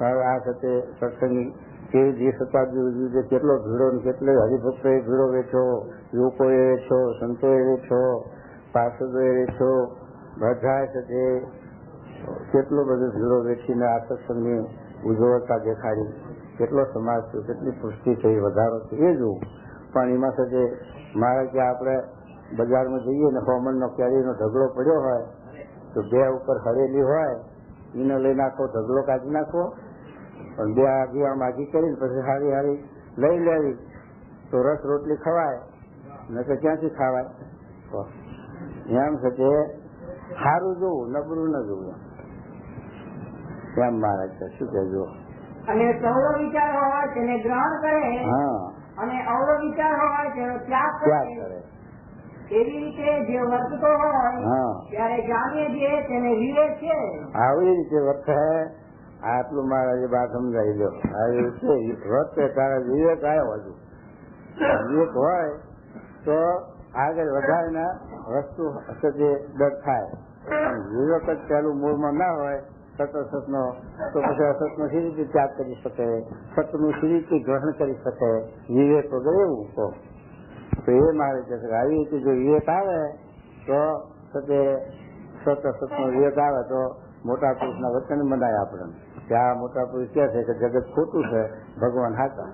આ સાથે સત્સંગી કેવી જે શતાબ્દી કેટલો ભીડો ને કેટલો હરિભક્તોએ ભીડો વેચો, યુવકોએ વેચો, સંતોએ વેચો, પાર્ષદોએ વેચો, બધા સાથે કેટલો બધો ભીડો વેચીને આ સત્સંગની ઉજ્જવળતા દેખાડી, કેટલો સમાજ છે, કેટલી પુષ્ટિ થઈ, વધારો છે એ જોવું. પણ એમાં સાથે મારે કે આપણે બજારમાં જઈએ ને કોમનનો કેરીનો ઢગલો પડ્યો હોય તો બે ઉપર હરેલી હોય એને લઈ નાખો, ઢગલો કાઢી નાખો, પણ બે આગી આમ આગી કરીને પછી હારી હારી લઈ લેવી તો રસ રોટલી ખવાય, ન તો ક્યાંથી ખાવાય? એમ છે કે સારું જોવું, નબળું ન જોવું. એમ મહારાજ શું કહેજો? અને સૌરો વિચાર હોય તેને ગ્રહણ કરે અને અવરો વિચાર હોય તેનો ત્યાગ કરે. એવી રીતે જે વર્તતો હોય ત્યારે જાણીએ છીએ તેને વિવેક છે. આવી રીતે વર્તે, આટલું મારા જે વાત સમજાવી દો. આવી રીતે વર્તે તારા વિવેક આવ્યો. હજુ વિવેક હોય તો આગળ વધારે વસ્તુ જે દર થાય. વિવેક જ પેલું મૂળમાં ના હોય સતનો તો પછી અસતનો સી રીતે ત્યાગ કરી શકે, સતનું સી રીતે ગ્રહણ કરી શકે વિવેક વગર એવું તો એ મારે છે. આવી રીતે જો વિવેક આવે તો સતે સતનો વિવેક આવે તો મોટા પુરુષના વચન મનાય આપણને કે આ મોટા પુરુષ કહે છે કે જગત ખોટું છે, ભગવાન હાચા,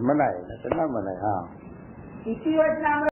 મનાય ને ના મનાય. હા, ઇતિવચનામૃત